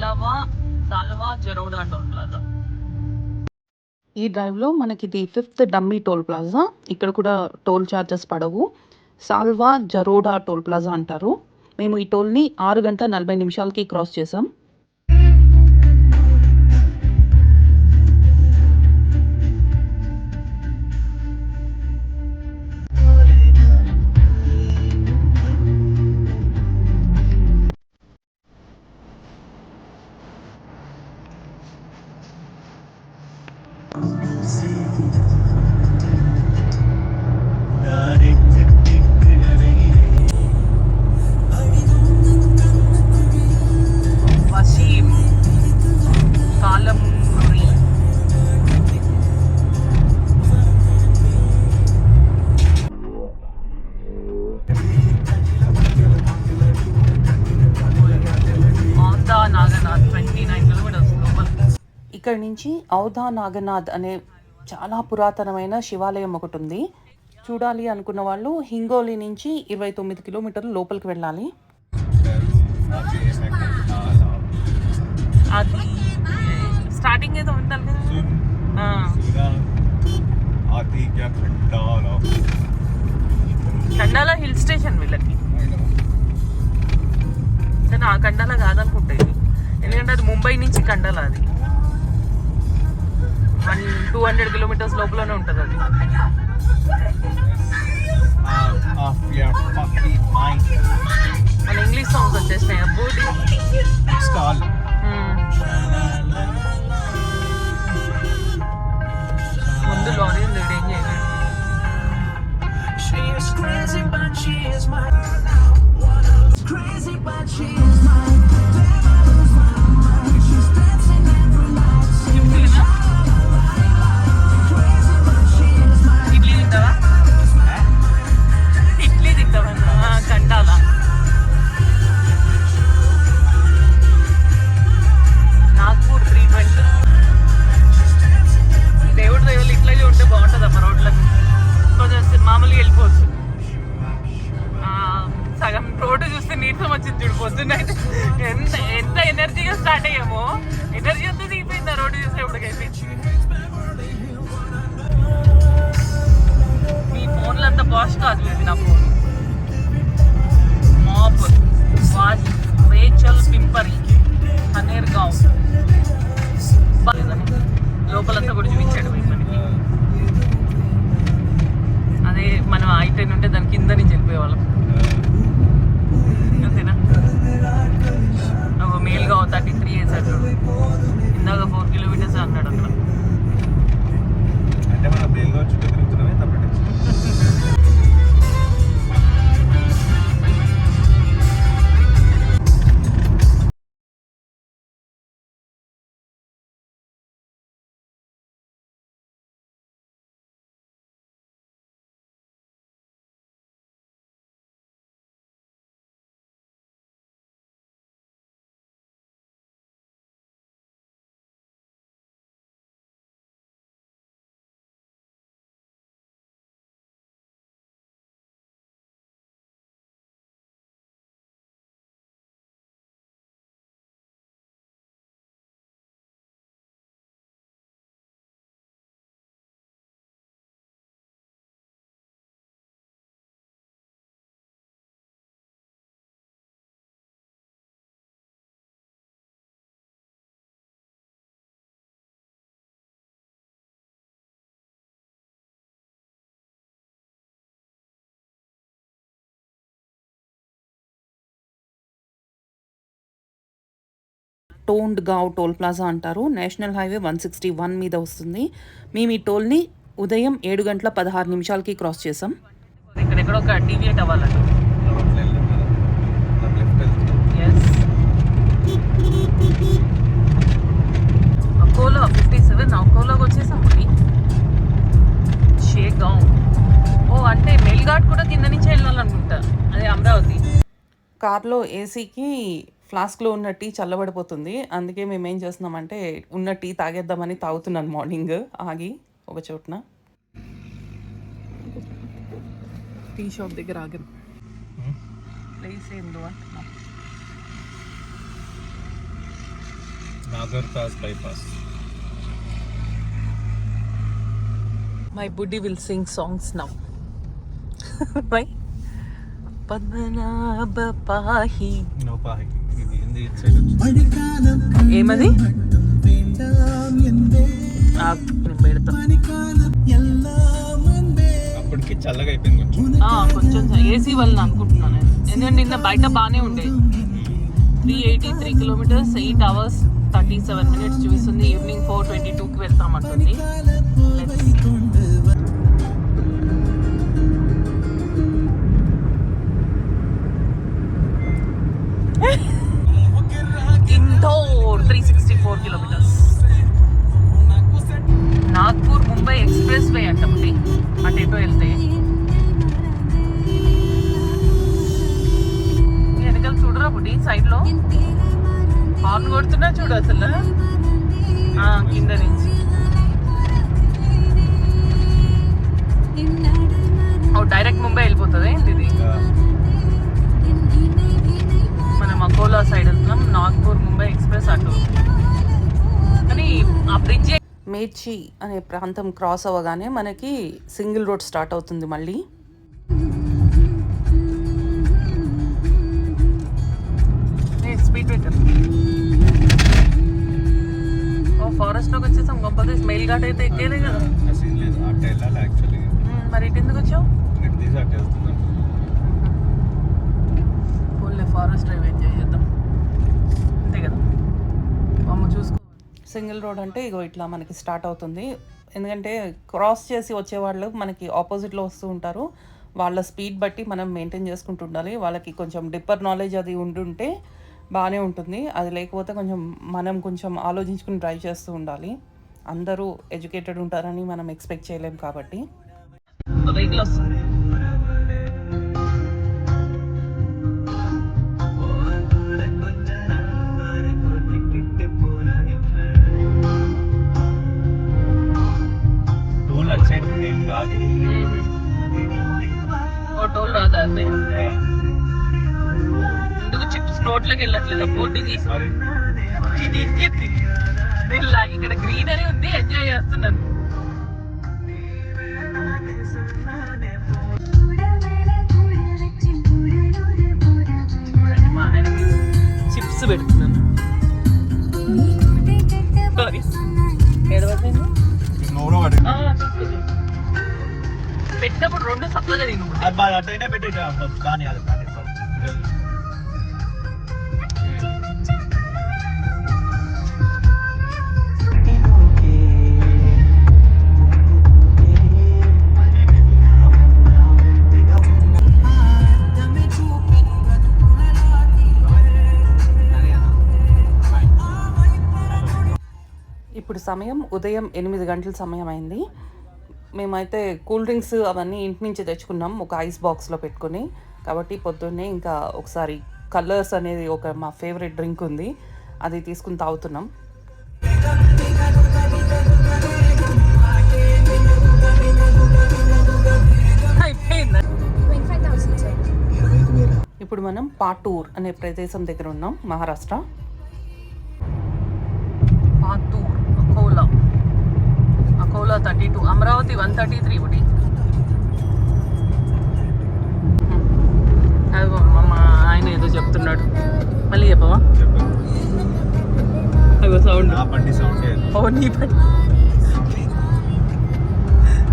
సాల్వా జరోడా టోల్ ప్లాజా. ఈ డ్రైవ్లో మనకి ఇది 5th డమ్మీ టోల్ ప్లాజా. ఇక్కడ కూడా టోల్ ఛార్జెస్ పడవు. సాల్వా జరోడా టోల్ ప్లాజా అంటారు. మేము ఈ టోల్ని 6 గంటల 40 నిమిషాలకి క్రాస్ చేసాం. వసీం కాలంనూరి. ఔదా నాగనాథ్ 29 కిలోమీటర్స్ లోపల. ఇక్కడ నుంచి ఔదా నాగనాథ్ అనే చాలా పురాతనమైన శివాలయం ఒకటి ఉంది. చూడాలి అనుకున్న వాళ్ళు హింగోలి నుంచి 29 కిలోమీటర్లు లోపలికి వెళ్ళాలి. అది స్టార్టింగ్ ఏదో ఉండాలి కదా. కండాల హిల్ స్టేషన్ వీళ్ళకి, కానీ ఆ కండాల కాదనుకుంటా ఇది, ఎందుకంటే అది ముంబై నుంచి కండాల. అది 200 కిలోమీటర్స్ లోపలనే ఉంటుంది అది. మన ఇంగ్లీష్ సాంగ్స్ వచ్చేసినాయి అబ్బోటి. ముందు లారీ ఉంది, ఏం చేయలేదు. ఇడ్లీ తింటావా? ఇడ్లీ తింటావా? కండాల నాగ్పూర్ 320. దేవుడి దేవుళ్ళు ఇట్లా ఉంటే బాగుంటుందమ్మా. రోడ్లకు కొంచెం మామూలుగా వెళ్ళిపోవచ్చు. సగం రోడ్డు చూస్తే నీరసం వచ్చింది చూడు. పొద్దున్న అయితే ఎంత ఎనర్జీగా స్టార్ట్ అయ్యామో, ఎనర్జీ అంతా దిగిపోయింది ఆ రోడ్డు చూసేప్పటికైతే. మీ ఫోన్లో అంత పాష్ కాదు లేదు నా ఫోన్. మాప్ వాచ్ రేచల్ పింపరి హనేర్గావ్ లోపలంతా కూడా చూపించాడు మనకి. అదే మనం I-10 ఉంటే దాని కింద నుంచి వెళ్ళిపోయేవాళ్ళం అంతేనా. ఒక మేల్గా 33 వేసాడు ఇందాక 4 కిలోమీటర్స్ అన్నాడు అక్కడ. అంటే మనం బేల్గా చుట్టూ తిరుగుతున్నామే తప్పటి. టోండ్ గావ్ టోల్ ప్లాజా అంటారు. నేషనల్ హైవే 161 మీద వస్తుంది. మేము ఈ టోల్ని ఉదయం 7 గంటల 16 నిమిషాలకి క్రాస్ చేసాం. ఇక్కడ ఒక డీవియేట్ అవ్వాలండి. అకోలా 57 అకోలాకి వచ్చేసాం. షేగావ్. ఓ అంటే మెల్ఘాట్ కూడా కింద నుంచి వెళ్ళాలనుకుంటా. అదే అమరావతి. కార్లో ఏసీకి ఫ్లాస్క్లో ఉన్న టీ చల్లబడిపోతుంది. అందుకే మేము ఏం చేస్తున్నామంటే ఉన్న టీ తాగేద్దామని తాగుతున్నాను మార్నింగ్ ఆగి ఒక చోటున. టీ షాప్ దగ్గర ఆగాం. ప్లేస్ ఏందో అంటున్నా. అగర్తాస్ bypass. My Buddhi will sing songs now. Right? Padmanabha Pahi. No పాహి. ఇది హిందీ సైడ్ వచ్చింది. ఏమది నేను పెడతా. అప్పటికి చల్లగా అయిపోయింది కొంచెం. కొంచెం ఏసీ వల్ల అనుకుంటున్నాను నేను. ఎందుకంటే నిన్న బయట బాగానే ఉండేది. 383 కిలోమీటర్స్ 8 hours 37 minutes చూపిస్తుంది. ఈవినింగ్ 4:22కి వెళ్తామంటుంది. Indore 364 kilometres. Nagpur Mumbai expressway అంటండి. అటు ఎటో వెళ్తే వెనకాల చూడరా బుడ్డి సైడ్ లో హార్న్ కొడుతున్నా చూడు అసలు కింద నుంచి. డైరెక్ట్ ముంబై వెళ్ళిపోతుంది ఇది. మనం అకోలా సైడ్ వెళ్తున్నాం. నాగ్పూర్ ముంబై ఎక్స్ప్రెస్ అటు. కానీ ఆ బ్రిడ్జ్ మేడ్చి అనే ప్రాంతం క్రాస్ అవ్వగానే మనకి సింగిల్ రోడ్ స్టార్ట్ అవుతుంది మళ్ళీ. Speed breaker. ఫారెస్ట్లోకి వచ్చేసాం. గొప్పగా స్మెయిల్ ఘాట్ అయితే ఎక్కేదే కదా. అటు వెళ్ళాలి యాక్చువల్లీ. మరి ఇటు ఎందుకు వచ్చావు? ఇటు తీసి అటు వెళ్తున్నాం. ఫుల్ ఫారెస్ట్ డ్రైవ్ ఎంజాయ్ చేద్దాం అంతే కదా. అమ్మ చూసుకో. సింగిల్ రోడ్ అంటే ఇగో ఇట్లా మనకి స్టార్ట్ అవుతుంది. ఎందుకంటే క్రాస్ చేసి వచ్చేవాళ్ళు మనకి ఆపోజిట్లో వస్తూ ఉంటారు. వాళ్ళ స్పీడ్ బట్టి మనం మెయింటైన్ చేసుకుంటూ ఉండాలి. వాళ్ళకి కొంచెం డిప్పర్ నాలెడ్జ్ అది ఉంటుంటే బాగానే ఉంటుంది. అది లేకపోతే మనం కొంచెం ఆలోచించుకుని డ్రైవ్ చేస్తూ ఉండాలి. అందరూ ఎడ్యుకేటెడ్ ఉంటారని మనం ఎక్స్పెక్ట్ చేయలేం కాబట్టి. వెహికల్ వస్తుంది. టోల్ రాదా? ఎందుకు చిప్స్ నోట్లోకి వెళ్ళట్లేదు? బోర్డు ఇక్కడ గ్రీనరీ ఉంది, ఎంజాయ్ చేస్తున్నాను. మా ఆయనకి చిప్స్ పెడుతున్నాను. సారీ ఏడవట్లేదు. పెట్టినప్పుడు రెండు సత్తగా తిను. అట్లయినా పెట్టి కానీ ఇప్పుడు సమయం ఉదయం 8 గంటల సమయం అయింది. మేమైతే కూల్ డ్రింక్స్ అవన్నీ ఇంటి నుంచి తెచ్చుకున్నాం ఒక ఐస్ బాక్స్లో పెట్టుకుని. కాబట్టి పొద్దున్నే ఇంకా ఒకసారి కలర్స్ అనేది ఒక మా ఫేవరెట్ డ్రింక్ ఉంది, అది తీసుకుని తాగుతున్నాం. ఇప్పుడు మనం పాటూర్ అనే ప్రదేశం దగ్గర ఉన్నాం, మహారాష్ట్ర. పాటూర్ అకోలా 32, అమరావతి 133 ఒకటి. అది మా ఆయన ఏదో చెప్తున్నాడు, మళ్ళీ చెప్పవా? అదో సౌండ్. ఓ నీ బండి,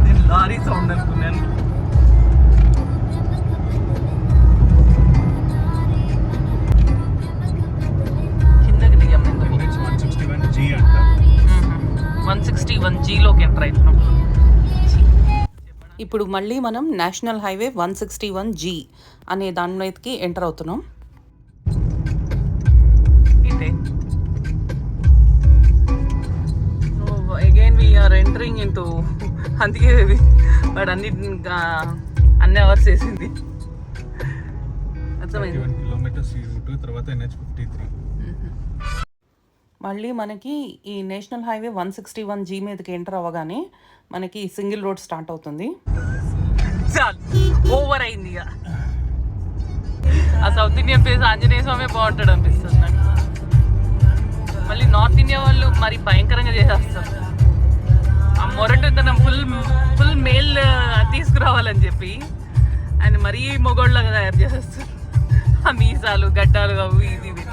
నేను లారీ సౌండ్ అనుకున్నాను. కిందకి దిగాం. 161Gలోకి ఎంటర్ అవుతున్నాం. ఇప్పుడు మళ్ళీ మనం నేషనల్ హైవే 161G అనే దాని మీదకి ఎంటర్ అవుతున్నాం. అగైన్ వీఆర్ ఎంటరింగ్ ఇంటూ, అందుకే వాడు అన్ని అవర్స్ వేసింది. మళ్ళీ మనకి ఈ నేషనల్ హైవే 161G మీదకి ఎంటర్ అవ్వగానే మనకి సింగిల్ రోడ్ స్టార్ట్ అవుతుంది. ఓవర్ అయింది ఇక. ఆ సౌత్ ఇండియన్ ప్లేస్ ఆంజనేయ స్వామి బాగుంటాడు అనిపిస్తుంది నాకు. మళ్ళీ నార్త్ ఇండియా వాళ్ళు మరి భయంకరంగా చేసేస్తారు. ఆ మొరటుతనం ఫుల్ మేల్ తీసుకురావాలని చెప్పి ఆయన మరీ మొగోళ్ళగా తయారు చేసేస్తారు. ఆ మీసాలు గడ్డాలు అవి ఇది పెట్టి.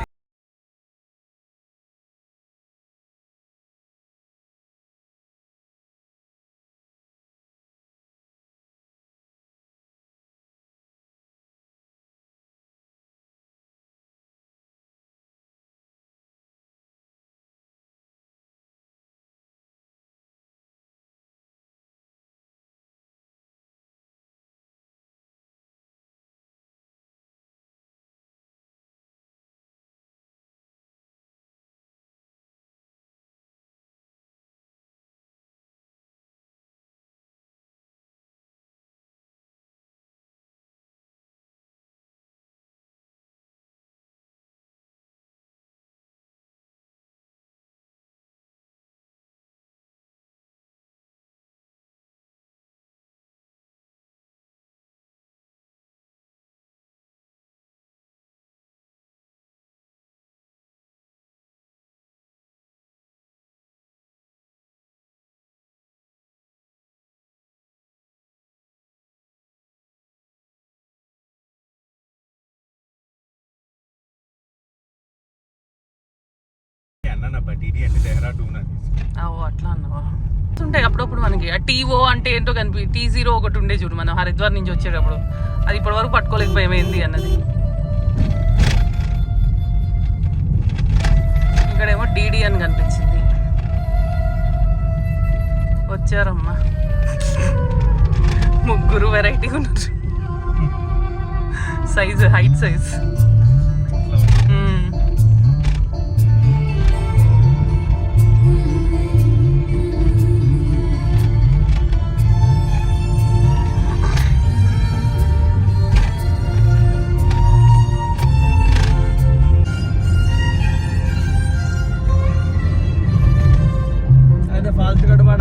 అన్న బటీడీ అంటే డెహ్రాడూన్ అది. అట్లా అన్నావా? ఉంటాయి అప్పుడప్పుడు మనకి ఆ టీఓ అంటే ఏంటో T0 ఒకటి ఉండే చూడు మనం హరిద్వార్ నుంచి వచ్చేటప్పుడు. అది ఇప్పటి వరకు పట్టుకోలేకపోయింది అన్నది. ఇక్కడేమో DD అని కనిపించింది. వచ్చారమ్మా ముగ్గురు వెరైటీ ఉన్నారు. Size height size.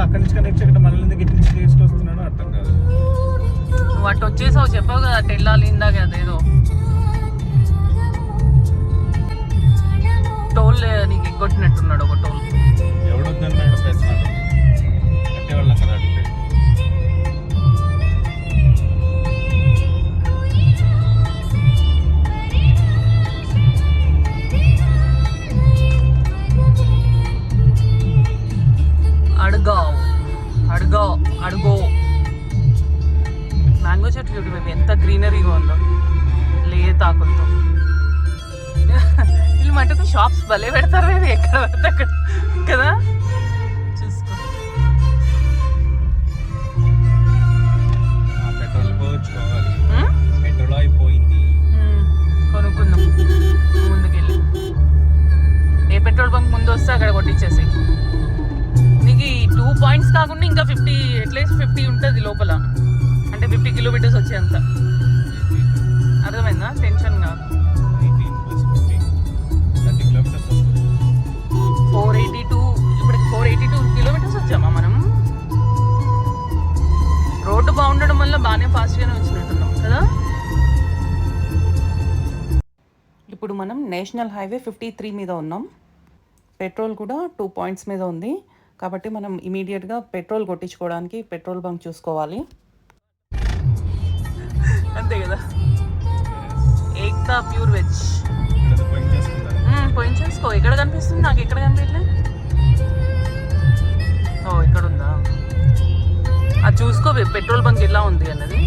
అక్కడి నుంచి కనెక్ట్ చేయకుండా మనల్ని గిట్ నుంచి తీసుకొస్తున్నాడో అర్థం కాదు. నువ్వు అటు వచ్చేసావు చెప్పావు కదా అటు వెళ్ళాలి ఇందాక అదేదో టోల్ నీకు ఎగ్గొట్టినట్టున్నాడు ఒక టోల్. ఎవడొద్దన్నాడు పెద్దనాడు కట్టేవాళ్ళం కదా అడిగితే. అడుగో మ్యాంగో చెట్లు చూడు మేము ఎంత గ్రీనరీగా ఉందో లేతాకులతో. వీళ్ళు మటుకు షాప్స్ భలే పెడతారు ఇది ఎక్కడ పడితే అక్కడ కదా. చూసుకో పెట్రోల్ పోవచ్చుకోవాలి. పెట్రోల్ అయిపోయింది. కొనుక్కుందాం ముందుకెళ్ళి. ఏ పెట్రోల్ బంక్ ముందు వస్తే అక్కడ కొట్టించేసి నీకు 2 పాయింట్స్ కాకుండా ఇంకా 50 అట్లీస్ట్ 50 ఉంటుంది లోపల. అంటే 50 కిలోమీటర్స్ వచ్చేంత. అర్థమైందా? టెన్షన్ కాదు. 482 ఇప్పటికి 482 కిలోమీటర్స్ వచ్చామా మనం. రోడ్డు బాగుండడం వల్ల బాగానే ఫాస్ట్గానే వచ్చినట్టున్నాం కదా. ఇప్పుడు మనం నేషనల్ హైవే 53 మీద ఉన్నాం. పెట్రోల్ కూడా 2 పాయింట్స్ మీద ఉంది కాబట్టి మనం ఇమీడియట్గా పెట్రోల్ కొట్టించుకోవడానికి పెట్రోల్ బంక్ చూసుకోవాలి. అంతే కదా. ఏక్తా ప్యూర్ వెజ్ పోయించేసుకో. ఎక్కడ కనిపిస్తుంది నాకు? ఎక్కడ కనిపించలేదు. ఓ ఇక్కడ ఉందా? అది చూసుకో పెట్రోల్ బంక్ ఎలా ఉంది అన్నది.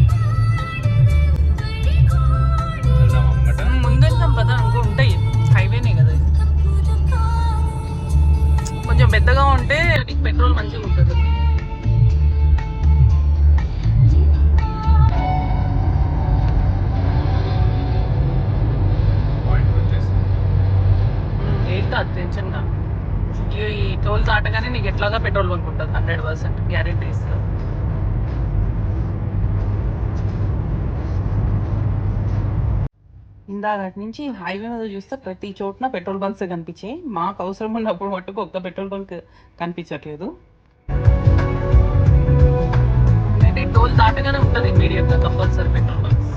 ముందు వెళ్తాం పదా. ఇంకో ఉంటాయి హైవేనే కదా. కొంచెం పెద్దగా ఉంటే పెట్రోల్ మంచిగా ఉంటుంది. ఏంటో అది టెన్షన్గా ఈ టోల్ దాటగానే నీకు ఎట్లాగా పెట్రోల్ బంక్ ఉంటుంది 100% గ్యారెంటీ ఇస్తుంది. ఇందాక నుంచి హైవే మీద చూస్తే ప్రతి చోట్న పెట్రోల్ బంక్స్ కనిపించాయి. మాకు అవసరం ఉన్నప్పుడు మట్టుకు ఒక్క పెట్రోల్ బంక్ కనిపించట్లేదు. అంటే టోల్ దాటగానే ఉంటుంది ఇమీడియట్గా కంపల్సరీ పెట్రోల్ బంక్స్.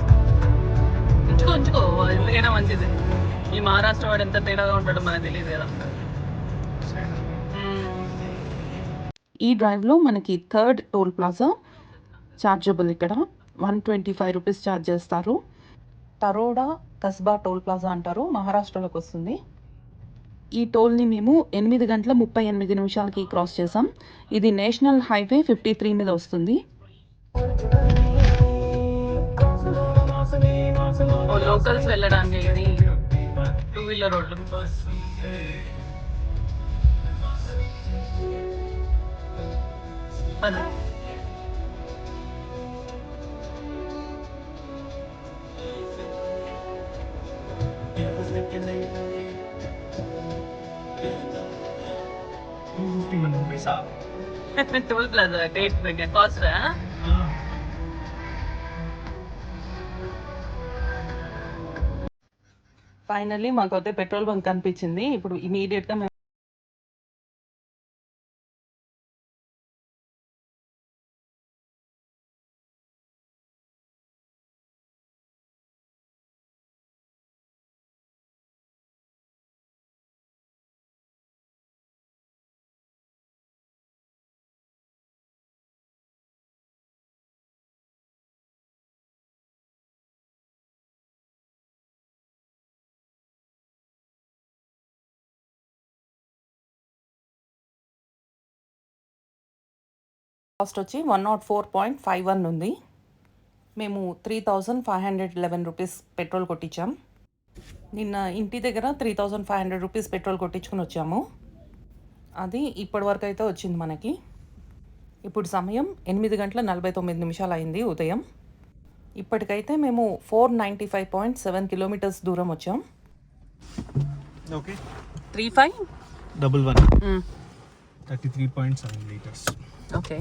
ఉంచుకో ఎందుకైనా మంచిది. ఈ మహారాష్ట్ర వాడు ఎంత తేడాగా ఉంటాడో మనకు తెలియదు కదా. ఈ డ్రైవ్లో మనకి థర్డ్ టోల్ ప్లాజా చార్జబుల్. ఇక్కడ 125 రూపీస్ ఛార్జ్ చేస్తారు. తరోడా కస్బా టోల్ ప్లాజా అంటారు, మహారాష్ట్రలోకి వస్తుంది. ఈ టోల్ని మేము 8:38 క్రాస్ చేసాం. ఇది నేషనల్ హైవే 53 మీద వస్తుంది. లోకల్స్ వెళ్ళడానికి ఇది 2-వీలర్ రోడ్లు. టోల్ ప్లాజా డేట్ దగ్గర కాస్ట్ ఫైనల్లీ మాకైతే పెట్రోల్ బంక్ కనిపించింది. ఇప్పుడు ఇమీడియట్గా మేము కాస్ట్ వచ్చి 104.51 ఉంది. మేము 3,511 రూపీస్ పెట్రోల్ కొట్టించాం. నిన్న ఇంటి దగ్గర 3,500 రూపీస్ పెట్రోల్ కొట్టించుకుని వచ్చాము. అది ఇప్పటి వరకు అయితే వచ్చింది మనకి. ఇప్పుడు సమయం 8:49 అయింది ఉదయం. ఇప్పటికైతే మేము 495.7 కిలోమీటర్స్ దూరం వచ్చాం. Okay 3511 33.7 litres. ఓకే,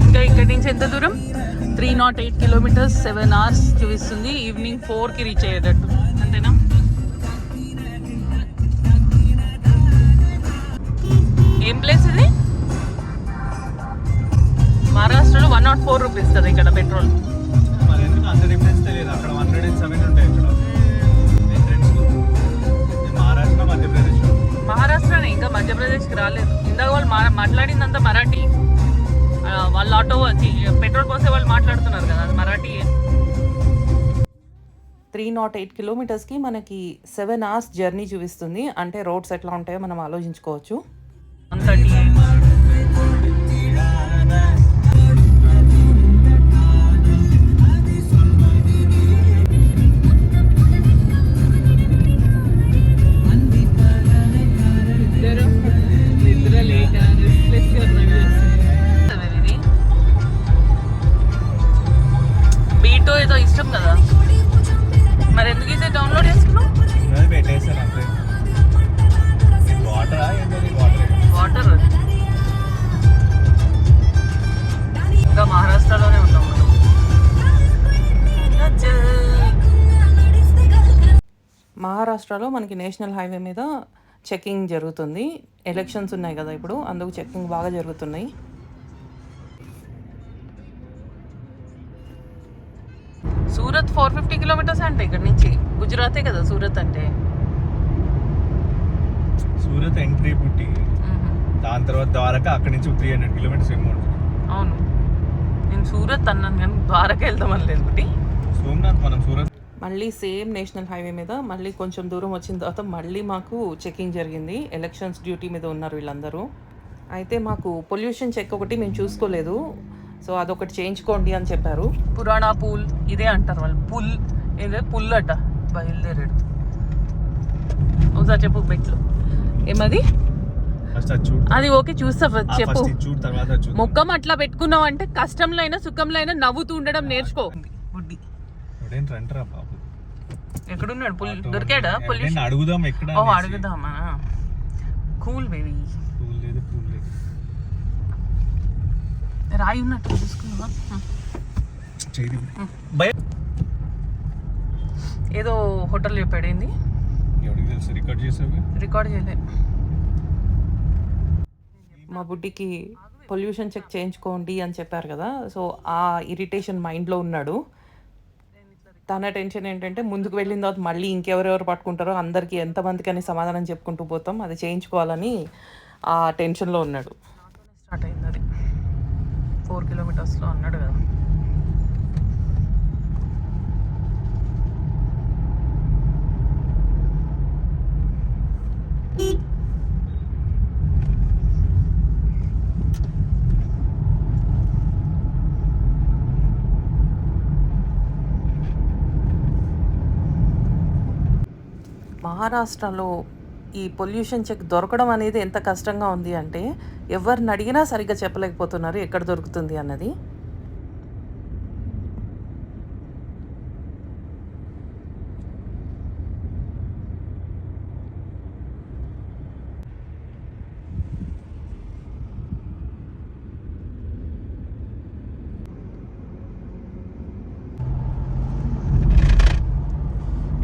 ఇంకా ఇక్కడి నుంచి ఎంత దూరం? 308 కిలోమీటర్స్, 7 hours చూపిస్తుంది. ఈవినింగ్ 4కి రీచ్ అయ్యేటట్టు, అంతేనా? ఏం ప్లేస్ ఇది? మహారాష్ట్రలో 104 రూపీస్ కదా ఇక్కడ పెట్రోల్. మరి ఎందుకు అంత డిఫరెన్స్ తెలియదు? అక్కడ 107 ఉంటాయి. ఇక్కడ మహారాష్ట్ర, మధ్యప్రదేశ్. మహారాష్ట్రనే, ఇంకా మధ్యప్రదేశ్కి రాలేదు. ఇందాక వాళ్ళు మాట్లాడిందంతా మరాఠీ. వాళ్ళ ఆటో వచ్చి పెట్రోల్ పోసే వాళ్ళు మాట్లాడుతున్నారు కదా, అది మరాఠీ. 308 కిలోమీటర్స్కి మనకి 7 hours జర్నీ చూపిస్తుంది. అంటే రోడ్స్ ఎట్లా ఉంటాయో మనం ఆలోచించుకోవచ్చు. 138. బీటో ఏదో ఇష్టం కదా, మరి ఎందుకు ఇది డౌన్లోడ్ చేసుకున్నావు? పెట్టేసారు అంతే. వాటరా ఏంటది? వాటర్. ఇంకా మహారాష్ట్రలోనే ఉన్నాం మనం. మహారాష్ట్రలో మనకి నేషనల్ హైవే మీద చెకింగ్ జరుగుతుంది. ఎలక్షన్స్ ఉన్నాయి కదా ఇప్పుడు, అందుకు చెకింగ్ బాగా జరుగుతున్నాయి. సూరత్ 450 కిలోమీటర్స్ అంటే ఇక్కడ నుంచి. గుజరాతే కదా సూరత్ అంటే. సూరత్ ఎంట్రీ పుట్టి, దాని తర్వాత ద్వారకా, అక్కడి నుంచి 300 కిలోమీటర్స్ ఏమో ఉంటుంది. అవును, నేను సూరత్ అన్నాను కానీ ద్వారకా వెళ్దామని లేదు. సోమనాథ్ మనం సూరత్. మళ్ళీ సేమ్ నేషనల్ హైవే మీద మళ్ళీ కొంచెం దూరం వచ్చిన తర్వాత మళ్ళీ మాకు చెకింగ్ జరిగింది. ఎలక్షన్స్ డ్యూటీ మీద ఉన్నారు వీళ్ళందరూ. అయితే మాకు పొల్యూషన్ చెక్ ఒకటి మేము చూసుకోలేదు, సో అదొకటి చేయించుకోండి అని చెప్పారు. పురాణా పూల్ ఇదే అంటారు వాళ్ళు. పుల్ ఏదో పుల్ అట. బయలుదేరాడు. ఒకసారి చెప్పు బెట్లు ఏమది? అది ఓకే చూస్తా, చెప్పు. ముఖం అట్లా పెట్టుకున్నావు అంటే కష్టంలో అయినా సుఖంలో అయినా నవ్వుతూ ఉండడం నేర్చుకో. ఎక్కడున్నాడు? దొరికాడా? పొల్యూషన్ అడుగుదాం. ఎక్కడ? ఓ అడుగుదామా? Cool baby. రాయి ఉన్నట్టు చూసుకున్నావా? ఏదో హోటల్ చెప్పాడు. ఏంది? రికార్డ్ చేయలే. మా బుడ్డికి పొల్యూషన్ చెక్ చేయించుకోండి అని చెప్పారు కదా, సో ఆ ఇరిటేషన్ మైండ్లో ఉన్నాడు. తన టెన్షన్ ఏంటంటే ముందుకు వెళ్ళిన తర్వాత మళ్ళీ ఇంకెవరెవరు పట్టుకుంటారో అందరికీ ఎంతమందికి అని సమాధానం చెప్పుకుంటూ పోతాం, అది చేయించుకోవాలని ఆ టెన్షన్లో ఉన్నాడు. స్టార్ట్ అయింది అది 4 కిలోమీటర్స్లో అన్నాడు కదా. మహారాష్ట్రలో ఈ పొల్యూషన్ చెక్ దొరకడం అనేది ఎంత కష్టంగా ఉంది అంటే ఎవరిని అడిగినా సరిగ్గా చెప్పలేకపోతున్నారు ఎక్కడ దొరుకుతుంది అన్నది.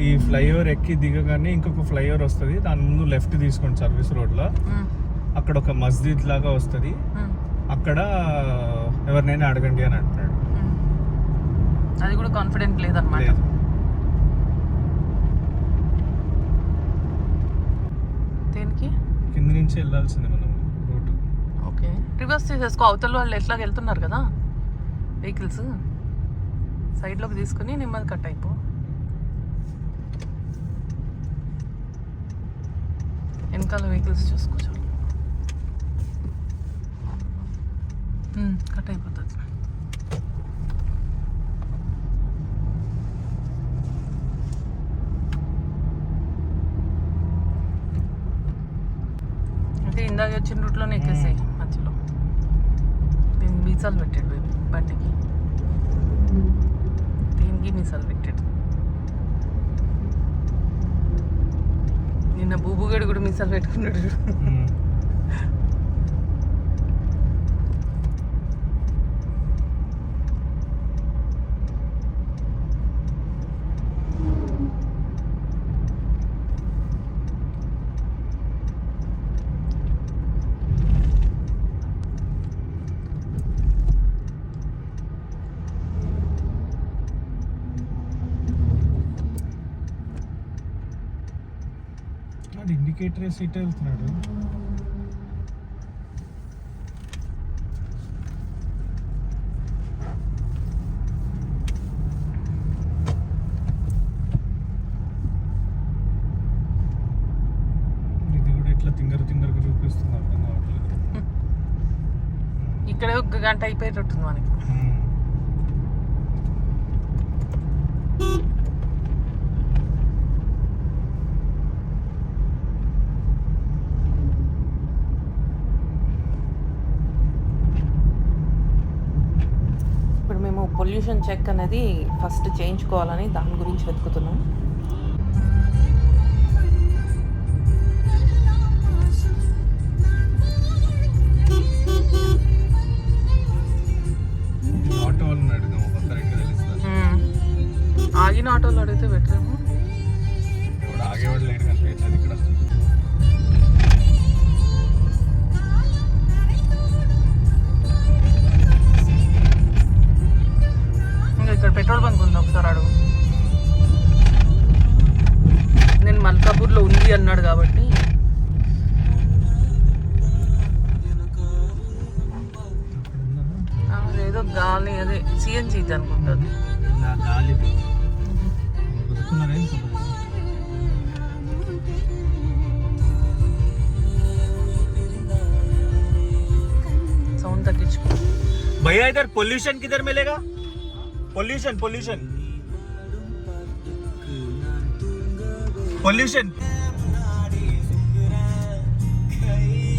ఈ ఫ్లైఓవర్ ఎక్కి దిగగానే ఇంకొక ఫ్లైఓవర్ వస్తుంది, దాని ముందు లెఫ్ట్ తీసుకోండి సర్వీస్ రోడ్లో. అక్కడ ఒక మస్జిద్ లాగా వస్తుంది, అక్కడ ఎవరినైనా అడగండి అని అంటున్నాడు. అది కూడా కాన్ఫిడెంట్ లేదన్నమాట. దేనికి కింద నుంచి వెళ్ళాల్సింది మనం రూట్. Okay, reverse చేసేసుకో. అవతల వాళ్ళు ఎట్లా వెళ్తున్నారు కదా వెహికల్స్, సైడ్లోకి తీసుకుని నెమ్మది కట్ అయిపో. వెనకాల వెహికల్స్ చూసుకోవచ్చు, కట్ అయిపోతుంది. అయితే ఇందాక వచ్చిన రూట్లోనే ఎక్కేసాయి మధ్యలో. దీనికి మీసాలు పెట్టాడు బేబీ బండికి, దీనికి మీసాలు పెట్టాడు. నిన్న బూబుగడు కూడా మీసాలు పెట్టుకున్నాడు. ఇండికేటర్ సీట్ వెళ్తున్నాడు. ఇది కూడా ఎట్లా తింగరగా చూపిస్తుంది అర్థం కావట్లేదు. ఇక్కడే 1 గంట అయిపోయేటట్టుంది మనకి. మేము పొల్యూషన్ చెక్ అనేది ఫస్ట్ చేయించుకోవాలని దాని గురించి వెతుకుతున్నాం. ఆటో వాళ్ళని అడుగుదాం, కరెక్ట్గా తెలుస్తుంది. ఆగిన ఆటోలో అడిగితే బెటరేమో. ఇప్పుడు ఆగేవాడు లేడు కనిపించలేదు ఇక్కడ. ఇక్కడ పెట్రోల్ బంక్ ఉంది, ఒకసారి అడుగు. నేను మల్కాపూర్లో ఉంది అన్నాడు కాబట్టి. ఏదో గాలి, అదే సిఎన్జి ఇది అనుకుంటుంది. సౌండ్ తగ్గించుకో. భయ్యా ఇధర్ పొల్యూషన్ కిధర్ మిలేగా? పొల్యూషన్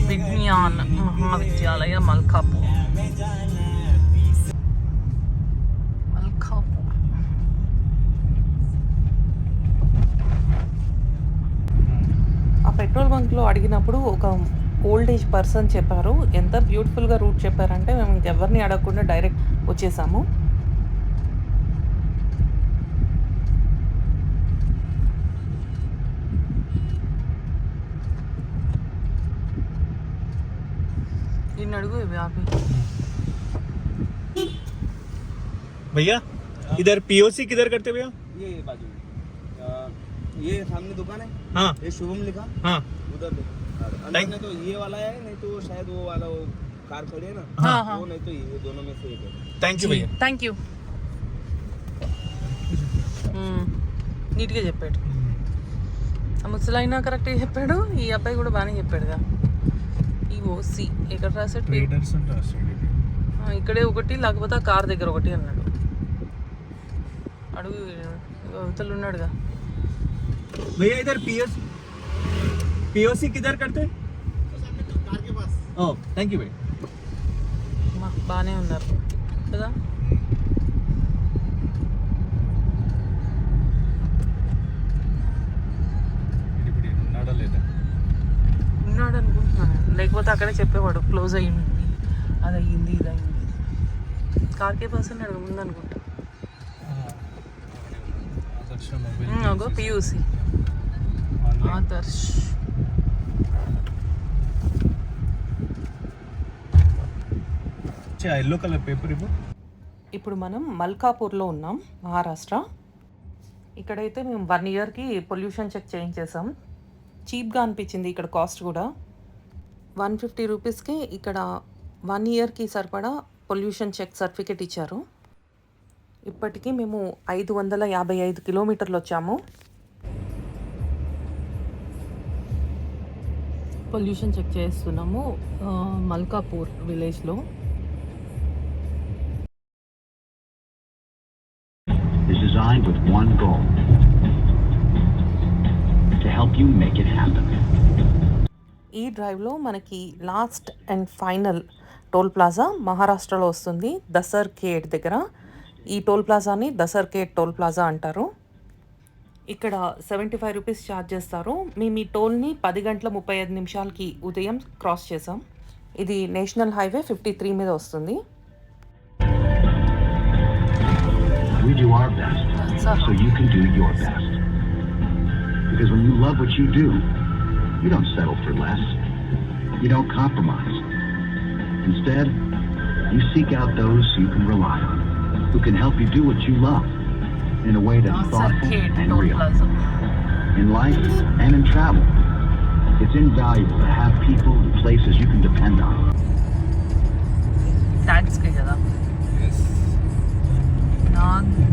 విజ్ఞాన్ మహావిద్యాలయ మల్కాపూర్. ఆ పెట్రోల్ బంక్లో అడిగినప్పుడు ఒక ఓల్డ్ ఏజ్ పర్సన్ చెప్పారు. ఎంత బ్యూటిఫుల్గా రూట్ చెప్పారంటే మేము ఇంకెవరిని అడగకుండా డైరెక్ట్ వచ్చేసాము. इन अड़गो आप भैया इधर पीओसी किधर करते भैया? ये सामने दुकान है, हाँ ये शुभम लिखा हाँ उधर पे। अंदर में तो ये वाला है, नहीं तो शायद वो वाला वो कार खड़ी है ना, हाँ, हाँ। वो नहीं तो ये दोनों में से एक है। థ్యాంక్ యూ భయ్యా థ్యాంక్ యూ. నీట్గా చెప్పాడు. ఆ ముసలైనా కరెక్ట్గా చెప్పాడు, ఈ అబ్బాయి కూడా బాగానే చెప్పాడుగా. ఈ ఓసి ఎక్కడ రాసాడు? ట్రేడర్స్ అంటే ఇక్కడే ఒకటి, లేకపోతే ఆ కార్ దగ్గర ఒకటి అన్నాడు. అడుగు, అవతలు ఉన్నాడుగా. भैया इधर पीओसी किधर करते कार के पास. ఓ థ్యాంక్ యూ భయ్యా. బాగానే ఉన్నారు కదా. ఉన్నాడా లేదా? ఉన్నాడు అనుకుంటున్నాను, లేకపోతే అక్కడే చెప్పేవాడు క్లోజ్ అయ్యింది, అది అయ్యింది, ఇది అయ్యింది. కార్కే పాస్ అన్నాడు ముందు అనుకుంటా. అగో PUC Adarsh. Yellow colour paper ఇవ్వు. ఇప్పుడు మనం మల్కాపూర్లో ఉన్నాం, మహారాష్ట్ర. ఇక్కడైతే మేము 1 ఇయర్కి పొల్యూషన్ చెక్ చేయించేసాం. చీప్గా అనిపించింది ఇక్కడ కాస్ట్ కూడా. 150 రూపీస్కి ఇక్కడ 1 ఇయర్కి సరిపడా పొల్యూషన్ చెక్ సర్టిఫికేట్ ఇచ్చారు. ఇప్పటికీ మేము 555 కిలోమీటర్లు వచ్చాము. పొల్యూషన్ చెక్ చేస్తున్నాము మల్కాపూర్ విలేజ్లో. is designed with one goal: to help you make it happen. ఈ డ్రైవ్లో మనకి last and final toll plaza మహారాష్ట్రలో వస్తుంది, దసర్ఖేడ్ దగ్గర. ఈ టోల్ ప్లాజాని దసర్ఖేడ్ టోల్ ప్లాజా అంటారు. ఇక్కడ 75 రూపీస్ ఛార్జ్ చేస్తారు. మేము ఈ టోల్ని 10 గంటల 35 నిమిషాలకి ఉదయం క్రాస్ చేసాం. ఇది నేషనల్ హైవే 53 మీద వస్తుంది. We do our best so you can do your best. Because when you love what you do, you don't settle for less. You don't compromise. Instead, you seek out those you can rely on, who can help you do what you love in a way that's thoughtful and real. In life and in travel, it's invaluable to have people and places you can depend on. ట్యాక్స్కే కదా.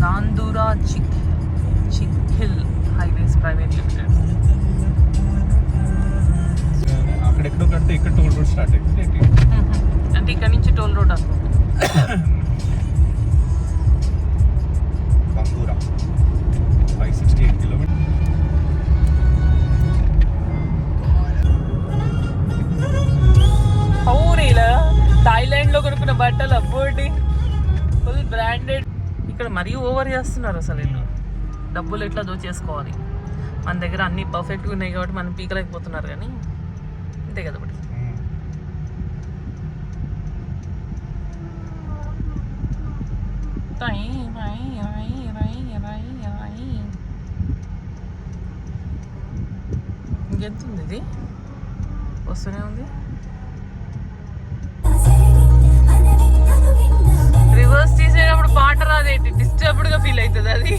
నాందురా చిక్హిల్ highways private limited. అక్కడెక్కడో కడితే ఇక్కడ toll road start అవుతుంది. అంటే ఇక్కడ నుంచి toll road అనుకుంటా. బంగూరా 568 kilometre. అవునేలా థాయిలాండ్లో కొనుక్కున్న బట్టలు అబ్బోటి ఫుల్ బ్రాండెడ్. ఇక్కడ మరీ ఓవర్ చేస్తున్నారు అసలు. వీళ్ళు డబ్బులు ఎట్లా దోచేసుకోవాలి. మన దగ్గర అన్నీ పర్ఫెక్ట్గా ఉన్నాయి కాబట్టి మనం పీకలేకపోతున్నారు, కానీ అంతే కదా బట్టి. ఇంకెంత ఉంది ఇది? వస్తూనే ఉంది. రివర్స్ తీసేటప్పుడు పాట రాదేంటి, డిస్టర్బ్డ్గా ఫీల్ అవుతుంది అది.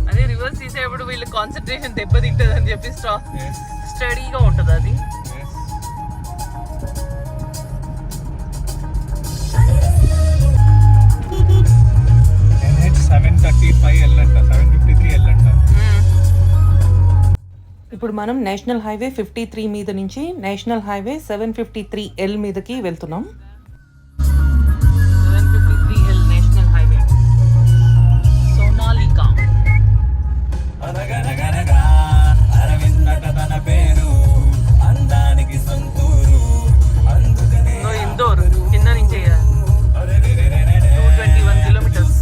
అదే రివర్స్ తీసేటప్పుడు వీళ్ళు కాన్సన్ట్రేషన్ దెబ్బతింటుంది అని చెప్పి స్టడీగా ఉంటుంది అది. NH 735L అంట, 753L అంట. ఇప్పుడు మనం నేషనల్ హైవే 53 మీద నుంచి నేషనల్ హైవే 753L మీదకి వెళ్తున్నాం. 753L national highway Sonalika. Indore కింద నుంచి 221 కిలోమీటర్స్.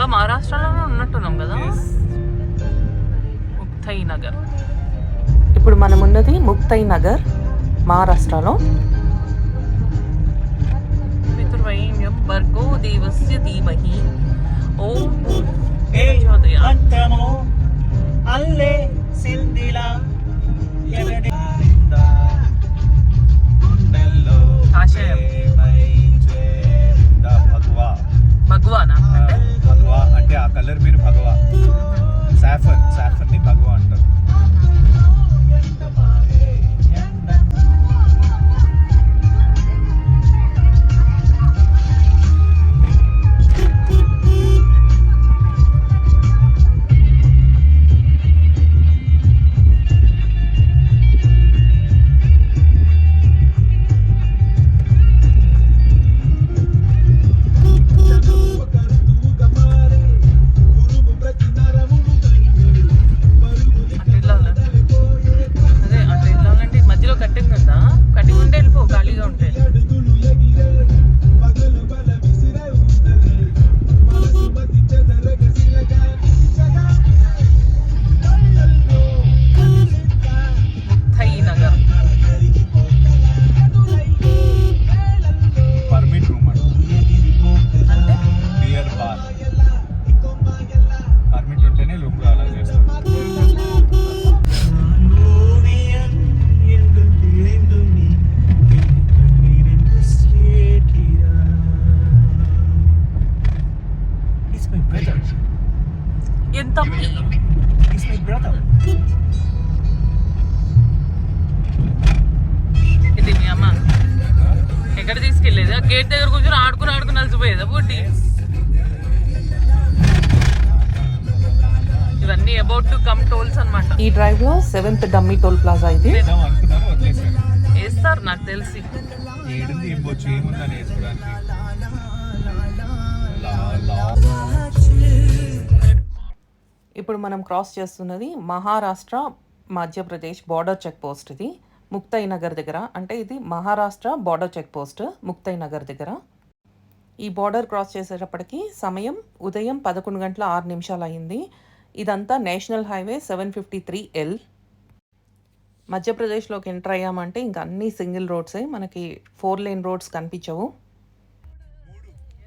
ఇంకా మహారాష్ట్రలోనే ఉన్నట్టున్నాం కదా. ముక్తై నగర్. ఇప్పుడు మనం ఉన్నది ముక్తై నగర్, మహారాష్ట్రలో. పితృవైన్యం భర్గో దేవస్య ధీమహి ఓం అంతమో అల్లే సిందిలా ఆశయం భగవానా అంటే భగవా అంటే ఆ కలర్ పేరు భగవా. సాఫర్ ని భగవా అంటారు. ఎంత ఇది మీ అమ్మ ఎక్కడ తీసుకెళ్ళేది? గేట్ దగ్గర కూర్చొని ఆడుకుని అలసిపోయేదా బుడ్డి? ఇవన్నీ అబౌట్ టు కమ్ టోల్స్ అన్నమాట. ఈ డ్రైవ్ లో 7th డమ్మీ టోల్ ప్లాజా ఇది. వేస్తారు నాకు తెలిసి. ఇప్పుడు మనం క్రాస్ చేస్తున్నది Maharashtra Madhya Pradesh border check post. ఇది ముక్తై నగర్ దగ్గర, అంటే ఇది Maharashtra border check post Muktai Nagar దగ్గర. ఈ బార్డర్ క్రాస్ చేసేటప్పటికి సమయం ఉదయం 11:06 అయింది. ఇదంతా నేషనల్ హైవే 753L. మధ్యప్రదేశ్లోకి ఎంటర్ అయ్యామంటే ఇంకా అన్ని సింగిల్ రోడ్సే, మనకి 4 లేన్ రోడ్స్ కనిపించవు.